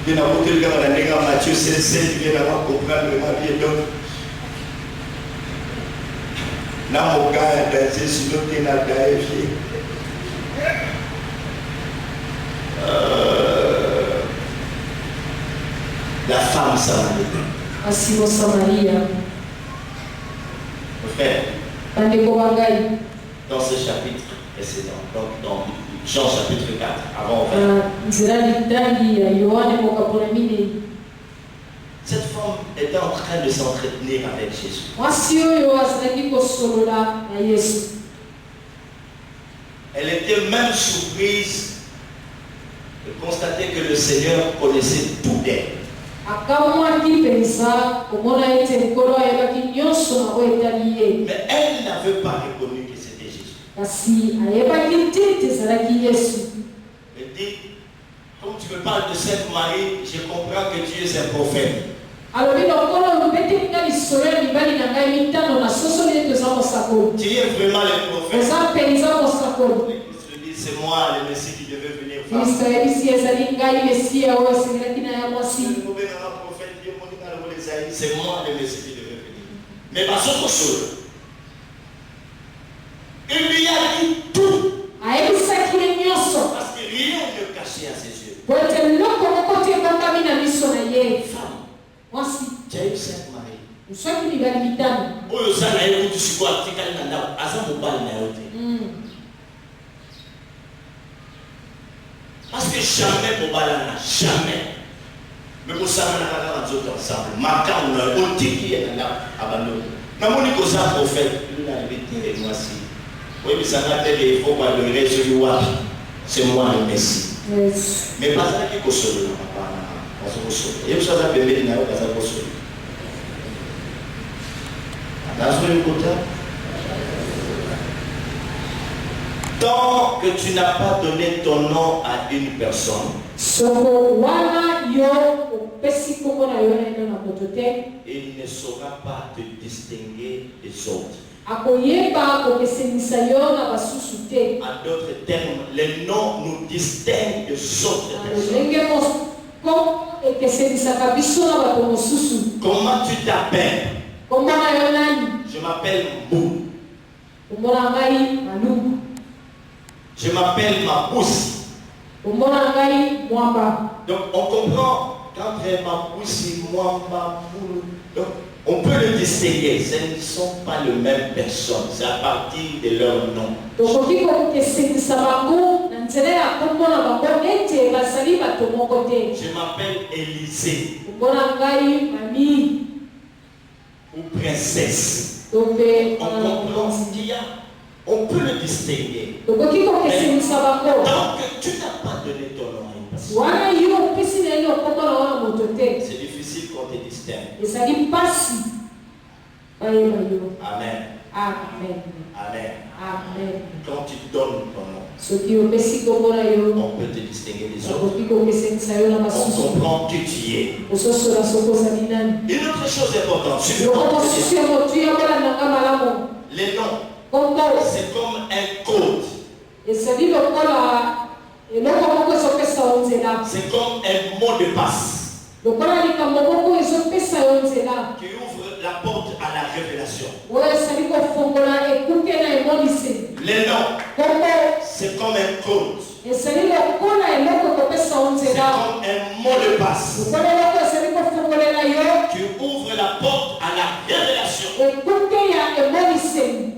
Il y a beaucoup de gens qui ont Matthieu 16, qui viennent avoir comprendre le ma vie. Donc, là, mon gars est dansé sur le thé, là, la femme samaritaine. Asi mo Samaria. Frère, Bandeko bangai. dans ce chapitre précédent, donc dans Jean chapitre 4, avant en fait, Nzira litali ya Yohane mokapona mine. cette femme était en train de s'entretenir avec Jésus. Mwasi oyo azalaki kosolola na Yesu. Elle était même surprise de constater que le Seigneur connaissait tout d'elle. Akamwaki penza komona ete likolo ayebaki nyonso na oyo etali ye. Mais elle n'avait pas reconnu que c'était Jésus. Kasi ayebaki te ete ezalaki Yesu. Elle dit, comme tu me parles de Sainte Marie, je comprends que tu es un prophète. alobi lokolo obetelinga lisolo ya mibali na ngai mitano na sosoli ete oza mosakoli. Tu es vraiment le prophète. Oza mpenza mosakoli. C'est moi le Messie qui devait venir. Kristo ayebisi ezali ngai Mesia oyo asengelaki na ya mwasi. C'est moi le Messie qui devait venir. Mais pas son chose. Il lui a dit tout. Ayebisaki ye nyonso. Parce que rien ne cachait à ses yeux. Po ete eloko moko te ekokami na miso na ye. Femme, Mwasi tu as eu Sainte Marie. oswaki mibali mitano. Oyo za na ye kutu sikoa tikali na ndako aza mobali na yo te. Parce que jamais mobali na jamais. Mais pour ça on a pas ensemble. Maka on a otiki na ndako abandonné. Na moni ko za prophète, lui na vérité moi si. Oui, mais ça n'a pas il faut pas le recevoir. C'est moi le Messie. Yes. Mais pas ça qui console papa. Parce que console. Et vous savez bébé na pas ça console. Attention le côté. Tant que tu n'as pas donné ton nom à une personne, Soko wana yo opesi kombo na yo na ino na moto te. il ne saura pas te distinguer des autres. Akoyeba kokesenisa yo na basusu te. En d'autres termes, les noms nous distinguent des autres personnes. Ndenge moko ekesenisaka biso na bato mosusu. Comment tu t'appelles? Kombo na yo nani? Je m'appelle Mbou. Kombo na ngai Maluku. Je m'appelle Mapousse. Kombo na ngai Mwamba. Donc on comprend quand Mapousse, Mwamba, Mbou. Donc on peut le distinguer. Ce ne sont pas les mêmes personnes. C'est à partir de leur nom. Tokoki kokesenisa bango na nzela ya kombo na bango ete bazali bato moko te. Je m'appelle Élisée. Kombo na ngai Mami. Ou princesse. Donc On comprend ce qu'il y a. On peut le distinguer. tokoki kokesenisa bango. Tant que tu n'as pas donné ton nom à une personne, Wana yo opesi na yo kombo na wana moto te. c'est difficile qu'on te distingue. Ezali mpasi bayeba yo. Amen. Amen. Amen. Amen. Quand tu donnes ton nom, Soki opesi kombo na yo on peut te distinguer des autres. okoki kokesenisa yo na On basusu. comprend qui tu es. Ososola soko ozali nani. Une autre chose importante, Loko mosusu ya motu ya kolandanga malamu. les noms, Kombo c'est comme un code. ezali lokola eloko moko ezopesa yo nzela. C'est comme un mot de passe Lokola likambo moko ezopesa yo nzela. qui ouvre la porte à la révélation. Oyo ezali kofongola ekuke na emoniseli. Les noms, Kombo c'est comme un code. ezali lokola eloko ekopesa yo C'est nzela. comme un mot de passe Lokola eloko ezali kofongolela yo qui ouvre la porte à la révélation. ekuke ya emoniseli.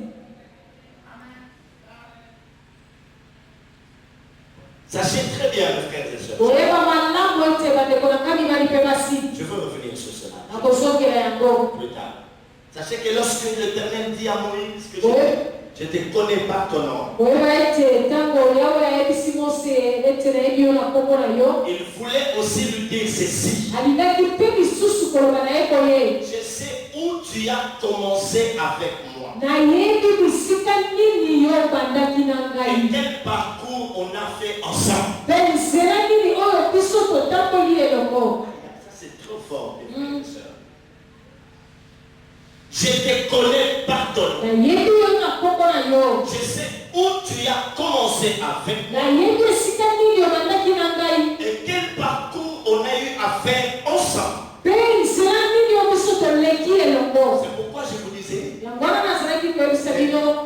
Sachez très bien, mes frères et sœurs. Oyeba malamu ete bandeko na ngai mibali mpe basi Je veux revenir sur cela nakozongela yango. plus tard. Sachez que lorsque l'Éternel dit à Moïse que Ouais. je ne te connais pas ton nom, Oyeba ete ntango yawe ayebisi mose ete nayebi yo na kombo na yo, il voulait aussi lui dire ceci. alingaki mpe lisusu koloba na ye boye. Je sais où tu as commencé avec moi. Nayebi bisika nini yo bandaki na Et ngai. quel parcours on a fait ensemble. Mpe nzela nini oyo biso totamboli elongo. Ça c'est trop fort, mes frères et sœurs. Je te connais par ton nom. Nayebi yo na kombo na yo. Je sais où tu as commencé avec moi. Nayebi esika nini yo bandaki na ngai. Et quel parcours on a eu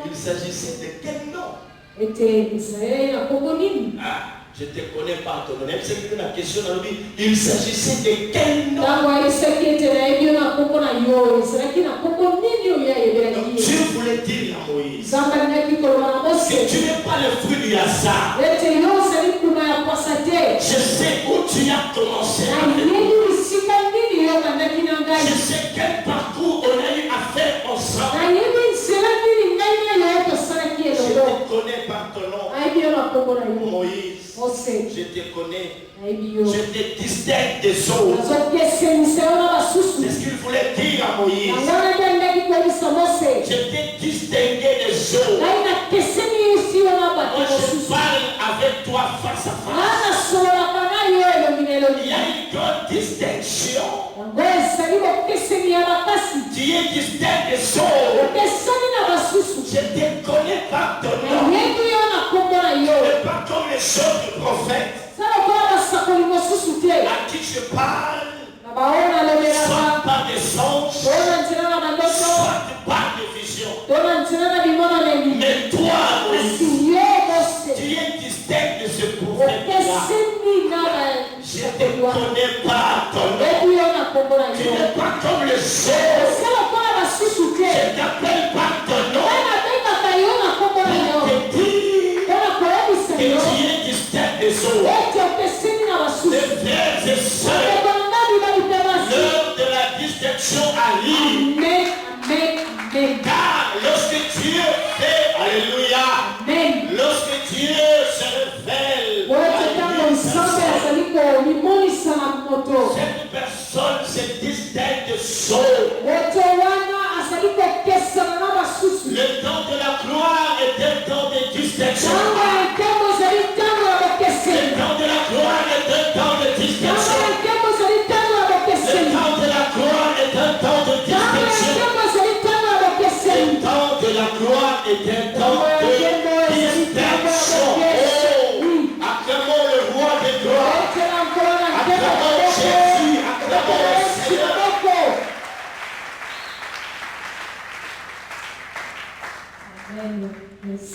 Il s'agissait de quel nom? ete Israël na kombo nini? Je te connais pas ton nom. Même si c'est une question dans le Bible, il s'agissait de quel nom? Dieu voulait dire à Moïse que tu n'es pas le fruit du hasard. Je sais où tu as commencé. Je sais quel parcours on a eu à faire ensemble. Je te connais par ton nom, Moïse. Je te connais. Je te distingue des autres. C'est ce qu'il voulait dire à Moïse. Je t'ai distingué des autres. Moi je parle avec toi face à face. Il y a une grande distinction. Tu es distinct des autres. Je te connais par ton nom. Et pas comme les autres prophètes à qui je parle, soit par des anges, soit par des visions. Mais toi, Moïse, tu es distinct de ce prophète-là. Je ne te connais pas ton nom. Tu n'es pas comme les autres. Je t'appelle par ton nom. Pour te dire que tu es distinct des autres. Les frères et sœurs, l'heure de la distinction arrive. Car lorsque Dieu fait, alléluia, lorsque Dieu se révèle, cette personne se distingue des autres. Le temps de la gloire est un temps de distinction. Le temps de la gloire est un temps de distinction. Le temps de la gloire est un temps de distinction. Le temps de la gloire est un temps de distinction. Oh, acclamons le roi des gloires. Acclamons Jésus. Acclamons le Seigneur. Amen. Yes.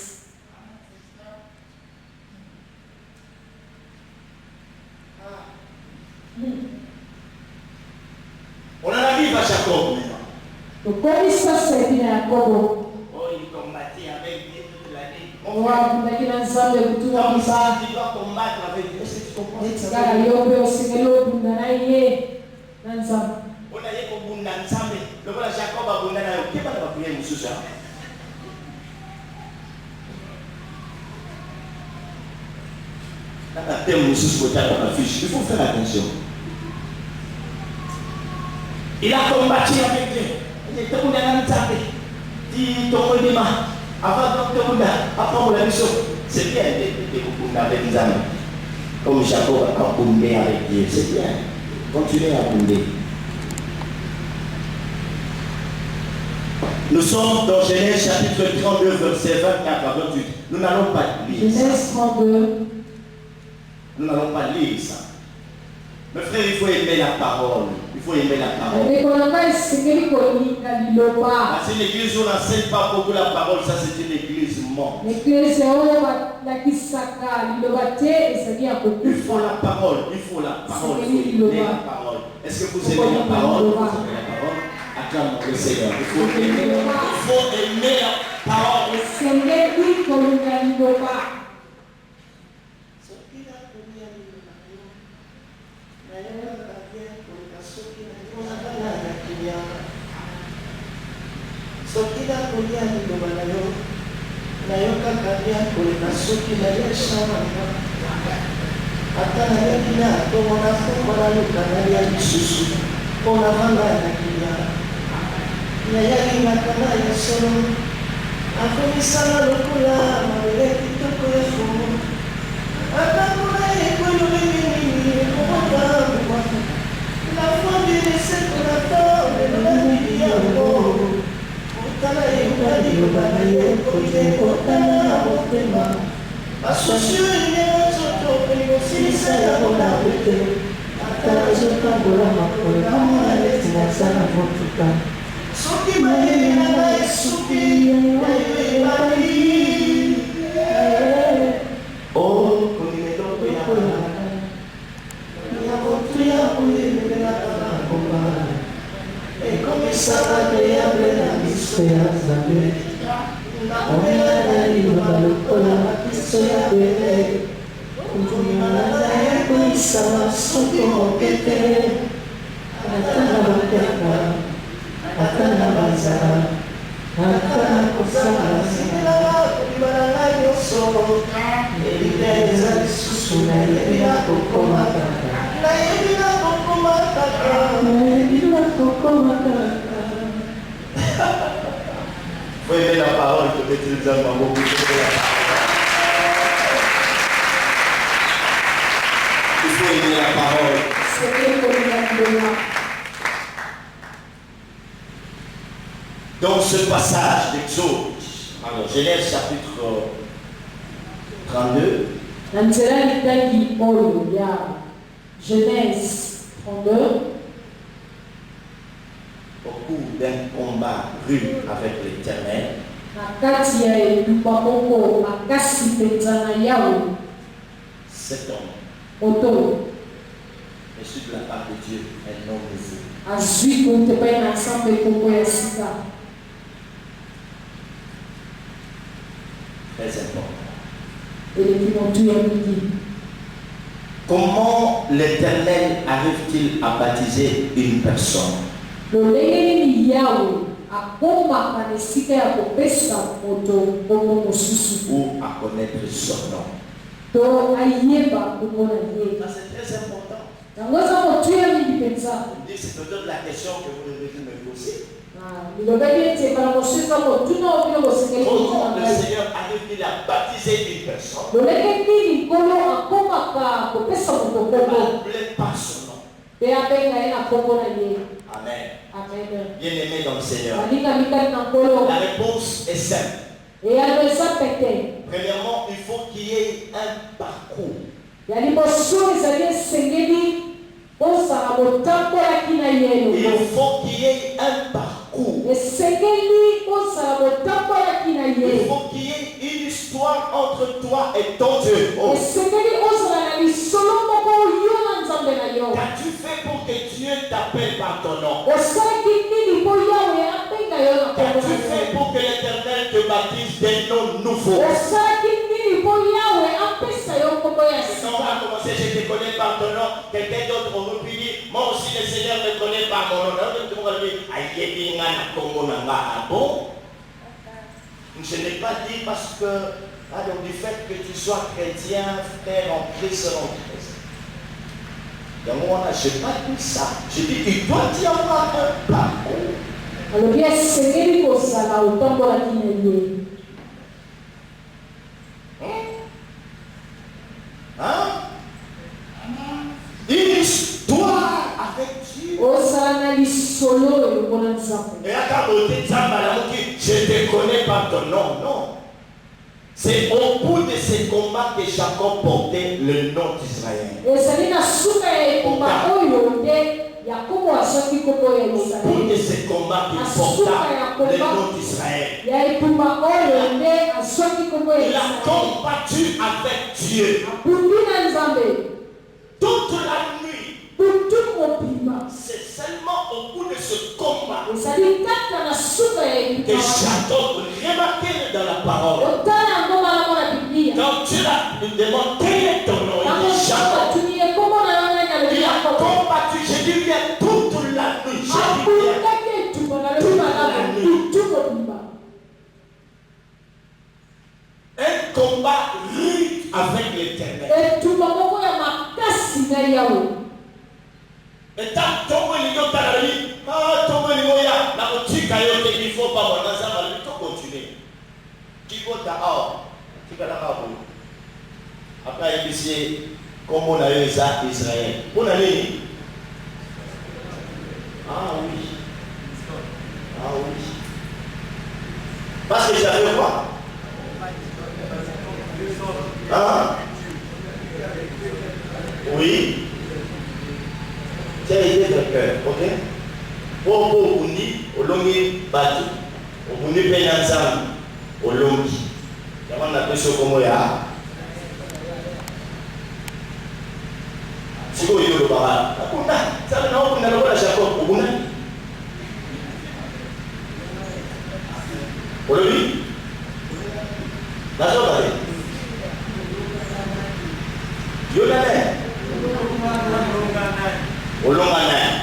On en arrive à Jacob maintenant. Oh, il combattait avec Dieu toute l'année. Mon frère, comme ça, tu dois combattre avec Dieu. Est-ce que tu comprends ça? On a dit qu'on bunda ensemble. Le voilà Jacob a bunda na yo. Qui va la prier monsieur ça? Quand tu as monsieur sur ta fiche, il faut faire attention. Il a combattu avec Dieu. Il était bunda na nzambe. Ti tongo dima. Avant de bunda, après la mission. C'est bien de bunda avec nzambe. Comme Jacob a bundé avec Dieu, c'est bien. Continuez à bounder. Nous sommes dans Genèse chapitre 32, verset 24 à 28. Nous n'allons pas lire ça. Genèse 32. Nous n'allons pas lire ça. Mes frères, il faut aimer la parole. Il faut aimer la parole. Parce que l'église où on n'enseigne pas beaucoup la parole, ça c'est une église morte. Il faut la parole. Il faut la parole. Il faut aimer la parole. Est-ce que vous aimez la parole? Vous aimez la parole? Acclamons le Seigneur. Il faut aimer la parole. Sokida kulia liloba na yo nayokaka bia koleka soki nayeshamanga ata nayaki na tomona fongola luka nalia lisusu mpona vanga na kilia nayalingaka na ya solo akomisanga lokola mabele kitoko ya fongo atambola ekweloleli nini ekobota mobata la foi du séculateur de la vie yango Tala yukadi kubana yeko yeko tala motema Asosio ineo zoto pengo sisa ya mona wete Atala zoka mbola makole kama aleti na sana motuka Soki mayeli na na esuki ya yoe Faut aimer la parole que Dieu nous a beaucoup. Il faut aimer la parole. Dans ce passage d'Exode, alors Genèse chapitre 32, Genèse 32, au cours d'un combat rude avec l'Éternel, cet homme, reçu de la part de Dieu, un nom nouveau. Très important. Comment l'Éternel arrive-t-il à baptiser une personne? Ou à connaître son nom. Ça c'est très important. C'est peut-être la question que vous devez me poser. Comment le Seigneur arrive-t-il à baptiser une personne? N'appelez pas son nom. Amen. Bien-aimé dans le Seigneur. La réponse est simple. Premièrement, il faut qu'il y ait un parcours. Il faut qu'il y ait un parcours. Il faut qu'il y ait une histoire entre toi et ton Dieu. Oh. Qu'as-tu fait pour que Dieu t'appelle par ton nom? Qu'as-tu fait pour que l'Éternel te baptise d'un nom nouveau? Quand on va commencer, je te connais par ton nom, quelqu'un d'autre aurait pu dire, moi aussi le Seigneur me connaît par mon nom. Ah bon? Je n'ai pas dit parce que, donc du fait que tu sois chrétien, frère en Christ, en Christ. Donc on n'a pas dit ça. Je dis, il doit y avoir un parcours. Hein? Une histoire avec Dieu. Et à je te connais par ton nom. Non. C'est au bout de ces combats que Jacob portait le nom d'Israël. Au bout de ces combats qu'il porta le nom d'Israël. Il a combattu avec Dieu. Toute la nuit. C'est seulement au bout de ce combat que Jacob remarquait dans la parole. Quand Dieu lui demande quel est ton nom, il dit Jacob. Il a combattu, j'ai dit bien toute la nuit. J'ai dit bien toute la nuit. Un combat rude avec l'Éternel. Et tant que il faut pas continuer. Qui va dehors? Qui va dehors? Après, il dit comme on a eu ça Israël. On a dit. Ah oui. Ah oui. Parce que j'avais quoi? Ah. Oui. C'est l'idée de cœur, ok? Pour Obundi, Olongi Batu, Obundi Penanzam, Olongi. Comment on appelle ça comme ya? Si vous voulez le barrage, ça n'a pas de Jacob, Obuna. Vous le dites? D'accord, allez. Yonane. Olongane.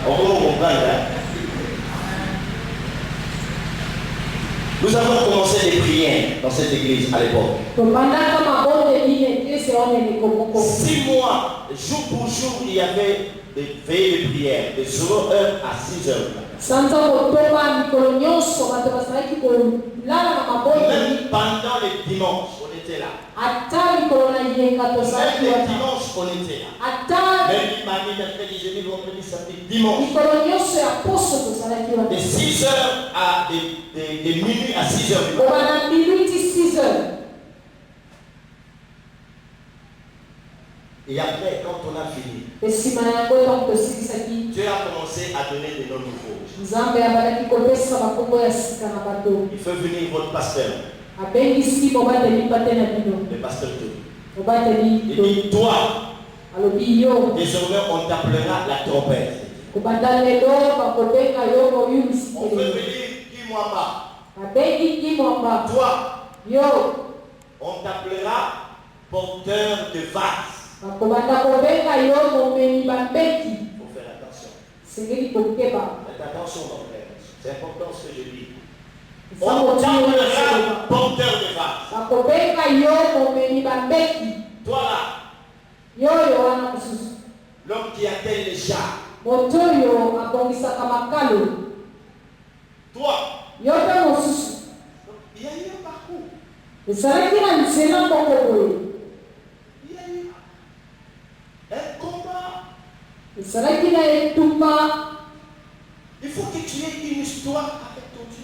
On peut comprendre, hein? Nous avons commencé des prières dans cette église à l'époque. 6 mois, jour pour jour, il y avait des veillées de prière, de 0h à 6h. Même pendant les dimanches, on était là. Même les dimanches, on était là. Lundi, mardi, mercredi, jeudi, vendredi, samedi, dimanche. De 6h à de minuit à 6h du matin. Et après, quand on a fini, Dieu a commencé à donner des noms nouveaux. Il fait venir votre pasteur. Le pasteur Tony. Il dit, toi, désormais on t'appellera la trompette. On fait venir Kimwamba. Toi, on t'appellera porteur de vase. Il faut faire attention. Faites attention, mon frère. C'est important ce que je dis. On t'appellera porteur de vase. Toi là, l'homme qui attelle les chats. Toi, il y a eu un parcours. Il y a eu un combat. Il faut que tu aies une histoire avec ton Dieu.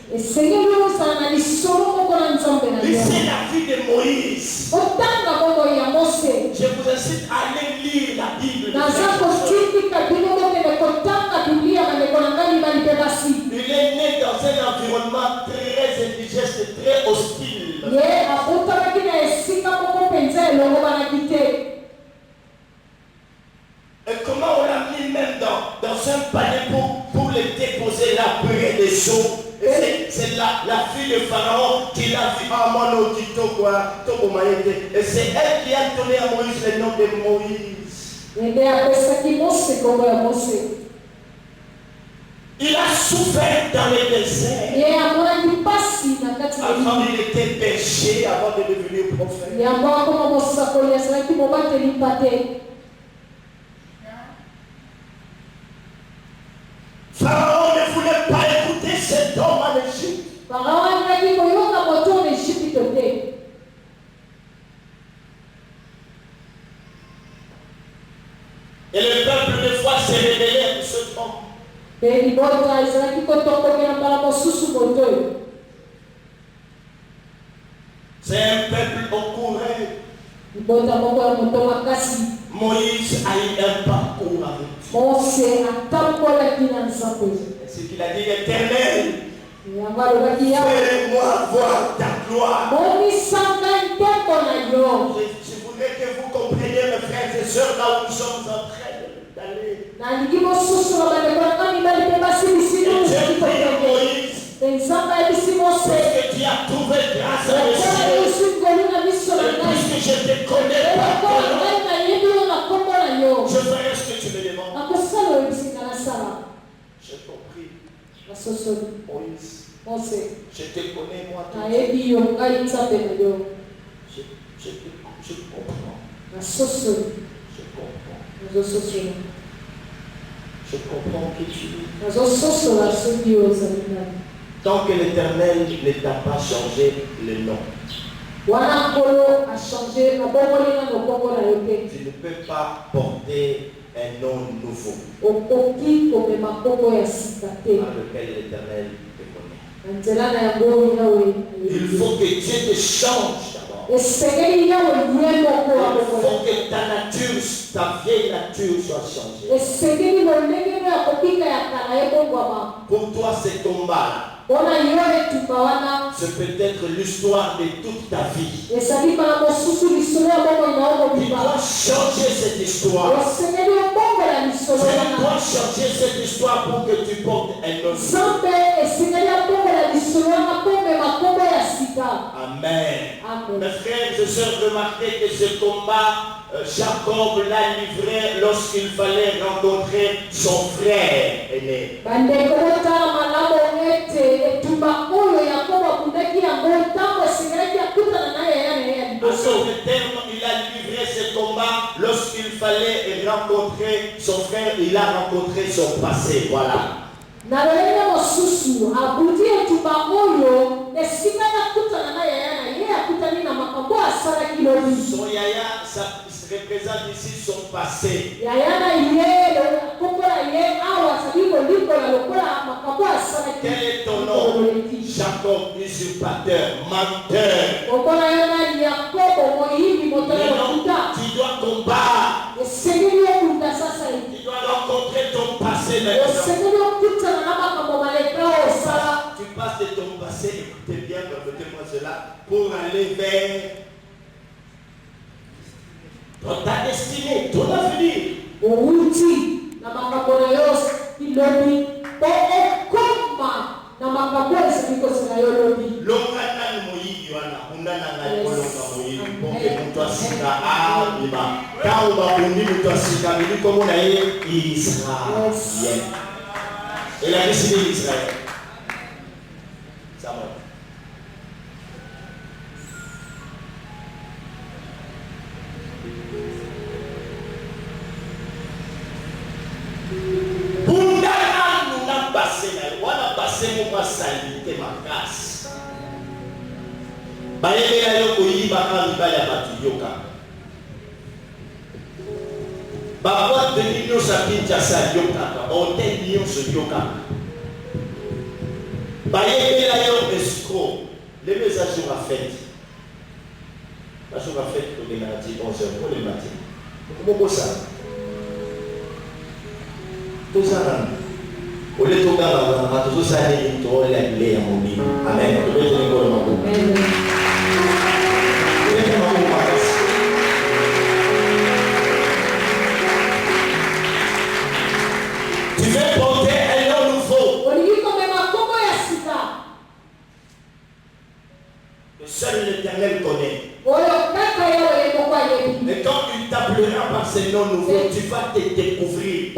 Lisez la vie de Moïse. Je vous incite à aller lire la Bible. Il est né dans un environnement très indigeste, très hostile. Et comment on l'a mis même dans un panier pour le déposer là près des eaux. C'est la fille de Pharaon qui l'a vu à Mono et c'est elle qui a donné à Moïse le nom de Moïse. Il a souffert dans le désert. Avant il était berger, avant de devenir prophète. Pharaon ne voulait pas écouter cet homme en Égypte. Et le peuple de foi s'est révélé à ce homme. C'est un peuple au courant. Moïse a eu un parcours avec Dieu. Ce qu'il a dit, l'Éternel, fais-moi voir ta gloire. Je voudrais que vous compreniez, mes frères et sœurs, là où nous sommes en train d'aller. Et Dieu prie à Moïse, parce que tu as trouvé grâce à Dieu. Puisque je te connais pas, je ferai ce que tu me demandes. J'ai compris. Moïse, je te connais moi tout. Je comprends. Je comprends qui tu es. Tant que l'Éternel ne t'a pas changé le nom, tu ne peux pas porter un nom nouveau par lequel l'Éternel te connaît. Il faut que Dieu te change d'abord. esengeli yawe ye moko Il abokola faut que ta nature, ta vieille nature soit changée. esengeli lolenge no ya kobika ya kala ebongwama Pour toi, ce combat-là, mpona yo etumba wana c'est peut-être l'histoire de toute ta vie. ezali bana mosusu lisolo ya bomoi na yo Tu mobimba dois changer cette histoire. osengeli obongola lisolo Tu wana dois changer cette histoire pour que tu portes un autre. nzambe esengeli abongola lisolo wana mpo mema nkombo ya sika Amen. amen Mes frères et sœurs, remarquez que ce combat, Jacob l'a livré lorsqu'il fallait rencontrer son frère aîné. bandeko botala malamu ete etumba oyo yakobo akundaki yango ntango esengelaki akutana na yaya na ye ya À liboso son terme, il a livré ce combat lorsqu'il fallait rencontrer son frère. Il a rencontré son passé. Voilà. na lolenge mosusu abudi etumba oyo esika yakutana na yaya na ye akutani na makambo asalaki lobi Son yaya, ça représente ici son passé. yaya na ye kombola ye awa azali kolikola lokola makambo asalaki Quel est ton nom? Jacob, usurpateur, menteur. kombola yo nani yakobo moyimbi moto ya Maintenant, lokuta tu dois combattre. esengeli okunda sasa hivi Tu dois rencontrer ton passé maintenant. esengeli okutana na makambo maleka oyo osala Tu passes de ton passé, écoutez bien, permettez-moi cela, pour aller vers ta destinée, ton avenir. owuti na makambo na yo ilobi mpo okoma na makambo ezali kozela yo lobi Longa nani moyibi wana, undana ngai kolonga moyibi, mpoke mutu asika abima. Quand babundi mutu asika, biliko mona ye Israël. Et la destinée d'Israël. Ça va. bayebela yo koyiba ka mibali ya bato yoka baboite de nyonso ya Kinshasa yokaka bahotel nyonso yokaka bayebela yo escroc lelo eza jour à fête bajour à fête tokendaka ti 11h pour le matin okobokosala tozala ole tokanga tozosala nini toolela bile ya mobili amen tobetolengolo makomo tu veux porter un nom nouveau. Le seul l'Éternel connaît. Mais quand il t'appellera par ce nom nouveau, tu vas te découvrir.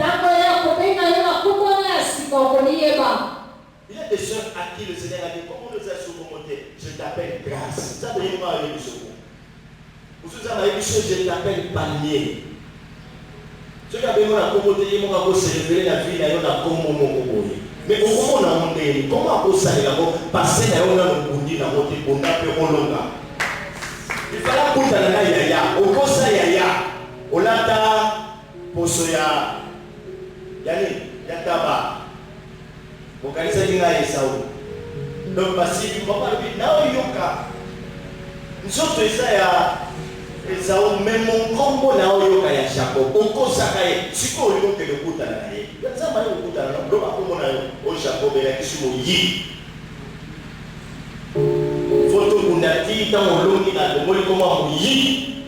Il y a des sœurs à qui le Seigneur a dit, comment nous a surmonté? Je t'appelle grâce. Ça veut dire quoi avec le secours? Je t'appelle panier. Ce qui a besoin de commoter, il faut célébrer la vie, il y a un mais comment on a monté? Comment on s'est passé à un bundi dans votre bonda perolonga? Il fallait pour la yaya, au kosa yaya, au lata, posoya, yani, yataba. Au kanisa dinga yesau. Donc, parce que papa lui, na yoka. Nous sommes ça ya. Esau même mon combo na yoka ya Jacob. Au kosa kaye, siko yo ke le kuta na ye. Yanza ma yo kuta na ndo ba komo na yo. O Jacob ela kisumo yi. Foto kunati ta molongi na domoli koma mo yi.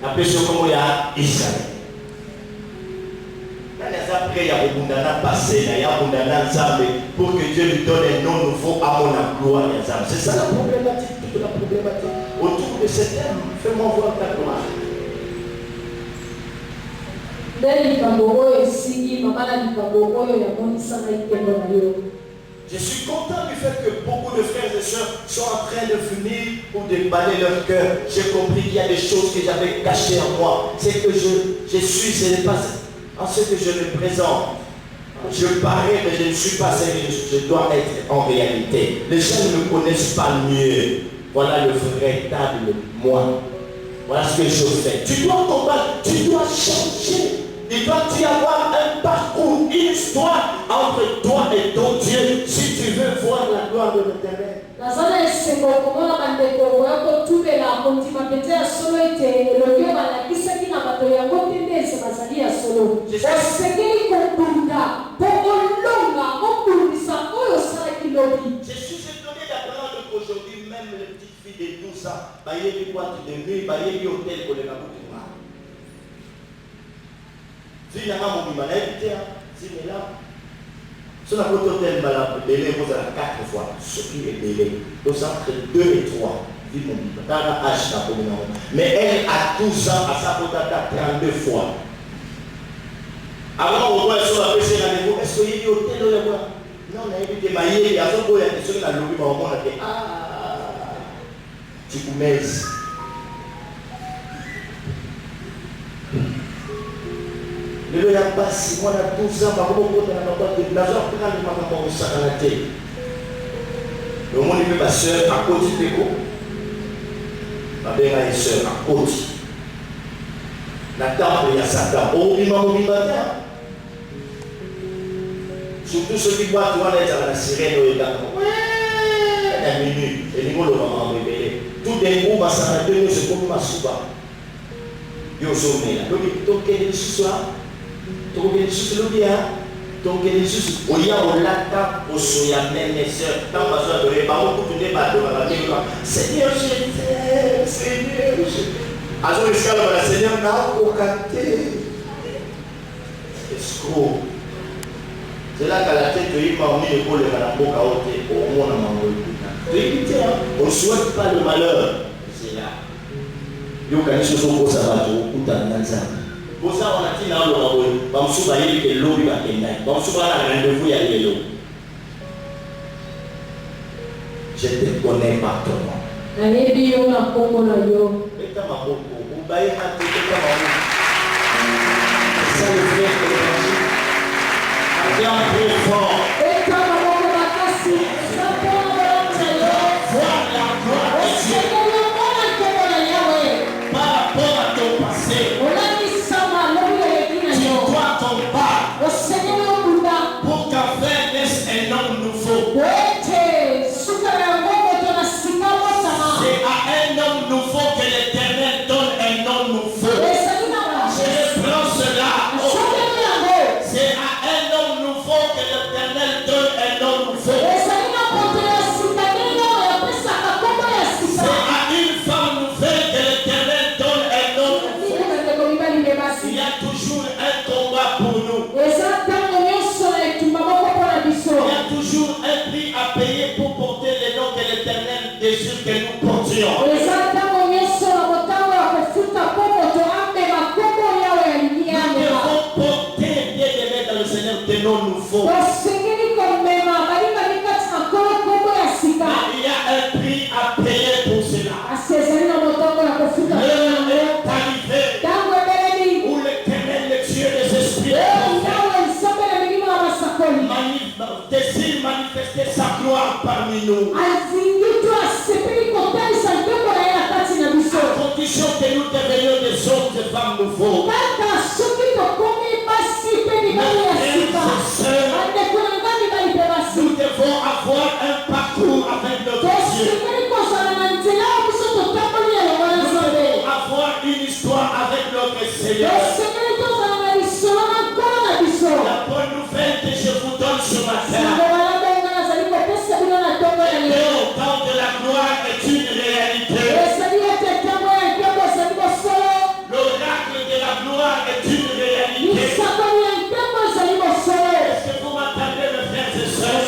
Na peso komo ya Israël. Après, il y a un passé, il y a un ensemble pour que Dieu lui donne un nom nouveau à mon gloire. C'est ça la problématique, toute la problématique. Autour de ce thème, fais-moi voir ta gloire. Je suis content du fait que beaucoup de frères et sœurs sont en train de finir ou de balayer leur cœur. J'ai compris qu'il y a des choses que j'avais cachées en moi. C'est que je suis, ce n'est pas en ce que je me présente. Je parais, mais je ne suis pas ce que je dois être en réalité. Les gens ne me connaissent pas mieux. Voilà le véritable moi. Voilà ce que je fais. Tu dois combattre, tu dois changer Il doit y avoir un parcours, une histoire entre toi et ton Dieu si tu veux voir la gloire de l'Éternel. Je suis étonné d'apprendre qu'aujourd'hui, même les petites filles de 12 ans, il y a des boîtes de nuit, il y a des hôtels pour les raboter. Si il y a un moment si il y a sur la côte hôtel, le délai vous a 4 fois, ce qui est délai. Donc entre 2 et 3. Mais elle a 12 ans à sa côte 32 fois. Avant, on voit sur la PC rendez-vous, est-ce qu'il y a des hôtels dans les bois? Non, on a eu des mailles, il y a des gens qui ont lobby, mais on a dit, ah, tu coumèses. Le lieu est passé, moi, on a 12 ans, par contre, on a de l'argent pour aller au sac à la tête. Le monde est ma soeur à côté de l'écho. Ma mère a une soeur à côté. La table, il y a sa table. Oh, il m'a oublié ma table. Surtout ceux qui voient, tu vois, à la sirène, au gars. Ouais, la minute. Et les mots, le moment révélé. Tout d'un coup, ma sœur a tenu, c'est comme ma souba. Yo, sommet là. Donc, il y a des choses là. Donc, il y a des choses là. Donc, il y a des choses. On y a un latin au soya, même mes soeurs. Quand ma soeur de l'épargne, tout le monde va Seigneur, je t'aime. Seigneur, je t'aime. Alors, le Seigneur n'a pas canté. Escroc. C'est là qu'à la tête de l'île, on met le bol de la boca au monde on ne souhaite pas le malheur. C'est là. Yo kanisa soko sabato utananza. Bosa wanati na lo ngabo. Bamsuba yeli ke lobi ba kendai. Bamsuba na rendez-vous ya lelo. Je te connais par ton nom. Na yebi yo na kombo na yo. Eta maboko. Ubaye hatu eta maboko. Ça le frère de l'évangile. Acclame très fort. Eta maboko makasi. Ça pour la voir la gloire de Dieu. Pour qu'après naisse un homme nouveau. C'est à un homme nouveau que l'Éternel donne un homme nouveau. Je prends cela. C'est à un homme nouveau que l'Éternel donne un homme nouveau. C'est à une femme nouvelle que l'Éternel donne un homme nouveau. Il y a toujours un combat pour nous. Il y a toujours un prix à payer pour porter le nom que l'Éternel désire que nous portions. Nous devons porter, bien aimé dans le Seigneur, des noms nouveaux. Il y a un prix à payer pour cela. L'heure est arrivée où l'Éternel, le Dieu des esprits, désire manifester sa gloire parmi nous. À condition que nous devenions des hommes et femmes nouveaux. Nous devons avoir un parcours avec notre Dieu. Nous devons avoir une histoire avec notre Seigneur. La bonne nouvelle que je vous donne ce matin, le temps de la gloire est une réalité. L'oracle de la gloire est une réalité. Est-ce que vous m'entendez, mes frères et sœurs?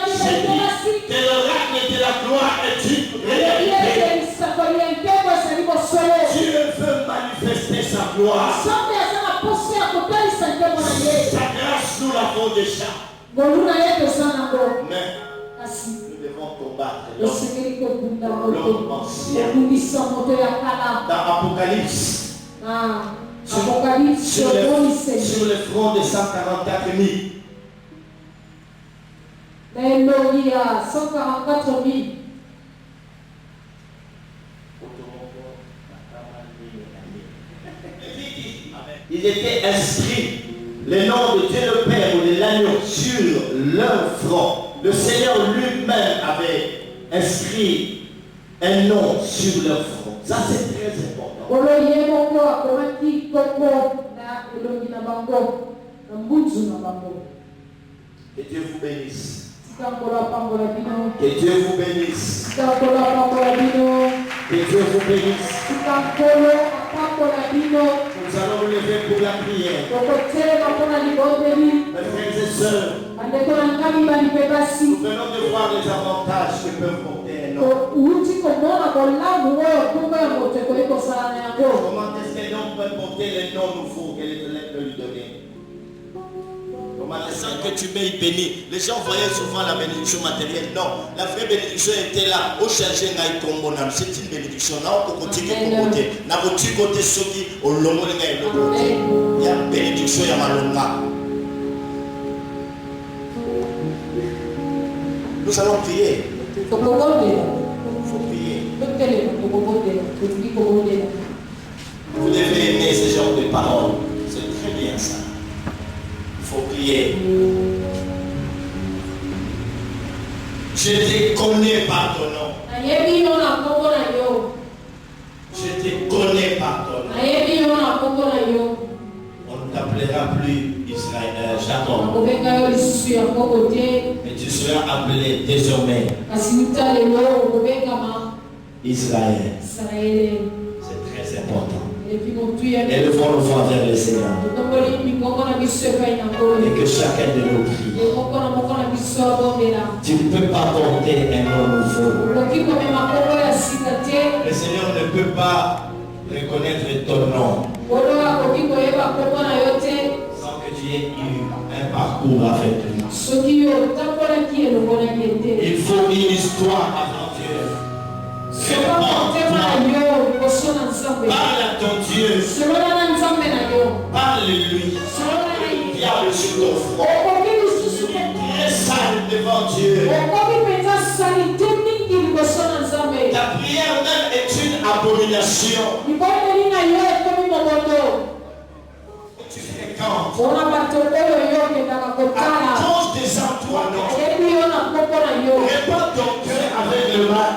Je dis que l'oracle de la gloire est une réalité. Dieu veut manifester sa gloire. Sa grâce, nous l'avons déjà. Mais nous devons combattre l'homme ancien. Dans Apocalypse, sur le front de 144 000. Il y a 144 000. Il ils étaient inscrits, le nom de Dieu le Père ou de l'agneau sur leur front. Le Seigneur lui-même avait inscrit un nom sur leur front. Ça, c'est très important. Que Dieu vous bénisse. Que Dieu vous bénisse. Que Dieu vous bénisse. Nous allons nous lever pour la prière. Mes frères et sœurs, nous venons de voir les avantages que peuvent porter un homme. Comment est-ce qu'un homme peut porter les noms nouveaux que l'Éternel peut lui donner? Sans que tu m'aies béni. Les gens voyaient souvent la bénédiction matérielle. Non, la vraie bénédiction était là. Au chercher c'est une bénédiction. Il y a une bénédiction, il y a malonga. Nous allons prier. Il faut prier. Vous devez aimer ce genre de paroles. C'est très bien ça. Il faut prier. Je te connais par ton nom. Je te connais par ton nom. On ne t'appellera plus Israël, Jacob. Mais tu seras appelé désormais Israël. C'est très important. Élevons nos voix vers le Seigneur. Et que chacun de nous prie. Tu ne peux pas porter un nom nouveau. Le Seigneur ne peut pas reconnaître ton nom sans que tu aies eu un parcours avec lui. Il faut une histoire avant Dieu. Parle à ton Dieu. Parle-lui. Diable sur ton front. Très sale devant Dieu. Ta prière même est une abomination. Tu fréquentes à cause des entournements. Répands ton cœur avec le mal.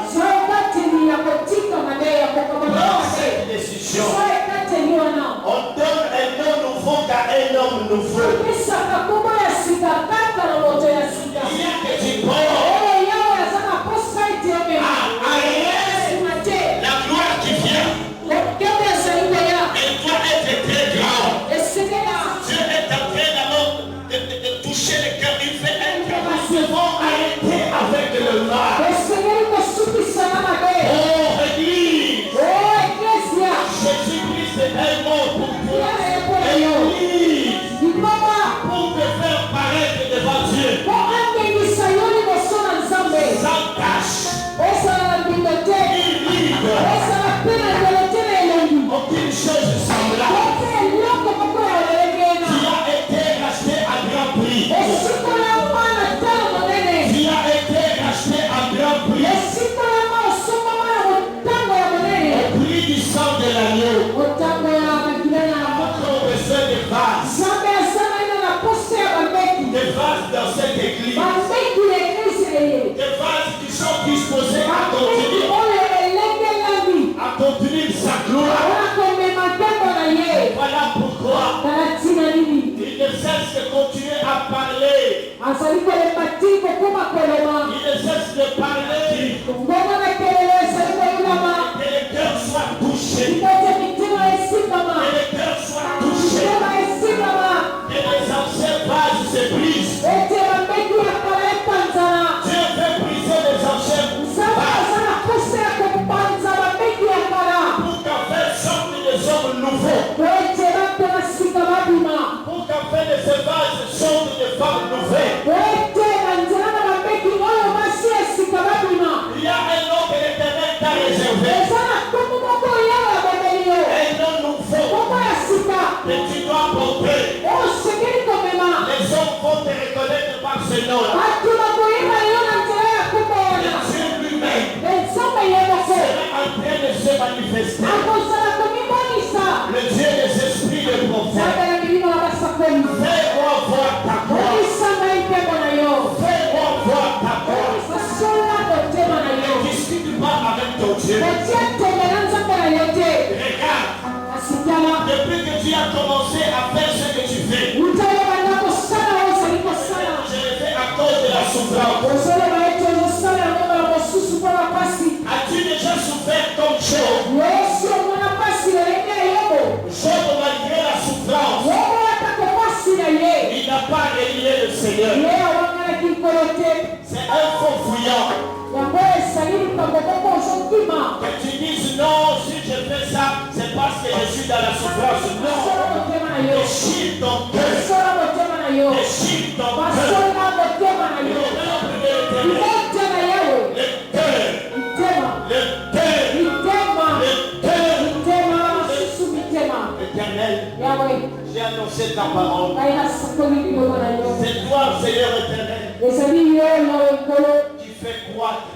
Prends cette décision. On donne un nom nouveau qu'à un homme nouveau. Il y a que tu portes. La gloire qui vient, elle doit être très grande. Dieu est en train d'abord de toucher le cœur. Il fait un cœur. Nous devons arrêter avec le mal. Oh Église, Jésus-Christ est un mot pour toi. Église, pour te faire paraître devant Dieu. Sans tâche, libre, aucune chose semblable. Tu as été racheté à grand prix. Tu as été racheté à grand prix. Au prix du sang de l'agneau. Notre besoin de vases. Des vases dans cette église. Des vases qui sont disposés à contenir sa gloire. Voilà pourquoi il ne cesse de continuer à parler. Il ne cesse de parler. Que le cœur soit touché. Que le cœur soit touché. Que les anciens vases se brisent. Dieu veut briser les anciens vases. Pour qu'en sorte des hommes nouveaux. Pour qu'en fait de ces vases sortent des femmes nouvelles. Il y a un nom que l'Éternel t'a réservé. Un nom nouveau que tu dois porter. Les hommes vont te reconnaître par ce nom-là. Dieu lui-même sera en train de se manifester. Le Dieu des esprits de prophètes. ozolela ete ozosala yango mbala mosusu mpona pasi. As-tu déjà souffert comme Job? Yesu omona pasi lelenge na Yobo. Job, malgré la souffrance, Yobo atako pasi na ye. il n'a pas renié le Seigneur. Ye awangalaki nkolo te. C'est un faux fouillant. Yango esali likambo moko ozokima. Que tu dises non, si je fais ça, c'est parce que je suis dans la souffrance. Non. Basola motema na yo. Déchire ton cœur. Basola motema na yo. Déchire ton cœur. Basola motema na yo. Motema na yawe. Le cœur. Mitema. Le cœur. Mitema. Le cœur. Mitema susu mitema. Éternel, Yawe. j'ai annoncé ta parole. Kaina sakoli liloba na yo. C'est toi, Seigneur éternel, Ezali yo yawe nkolo. qui fais croître.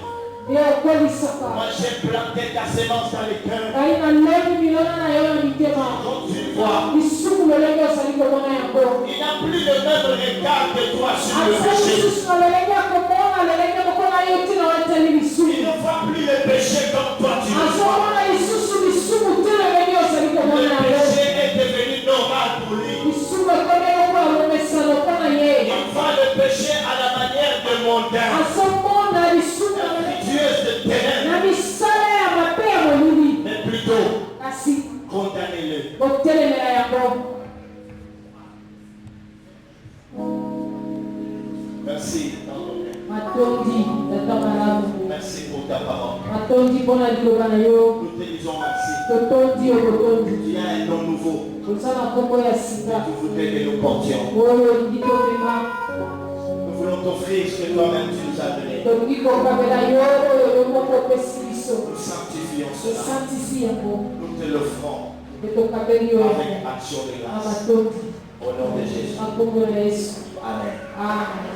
Yo okolisaka. Moi, j'ai planté ta sémence dans les cœurs. Kaina leli milona na yo na mitema. Quand tu vois, Lisumu lolenge ozali komona yango. il n'a plus le même regard que toi sur le Asa péché. lisusu na lolenge akomona lolenge moko na yo ntina wateli Il lisumu. ne voit plus le péché comme toi tu le vois. Azomona lisusu lisumu te lolenge ozali Le komona yango. péché est devenu normal pour lui. Lisumu ekomi moko alomesano mpona ye. Il voit le péché à la manière de mondain, Azomona lisumu infructueuse de ténèbres, na misala ya mabe ya molili. mais plutôt Kasi condamnez-le. botelemela yango. Merci, Tante. Matondi tata malamu. Merci pour ta parole. Matondi mpona liloba na yo. Nous te disons merci. Totondi yo botondi. Il y a un nom nouveau. Oza na nkombo ya sika. Tu voudrais que nous portions. Oyo olingi tobima. Nous voulons t'offrir ce que toi-même tu nous as donné. Tolingi kokabela yo oyo yo moko opesi biso. Nous sanctifions cela. Tosantisi yango. Nous te l'offrons Etokabeli yo avec action de na grâce. matondi. Au nom de Jésus. Na nkombo na Yesu. Amen. Amen.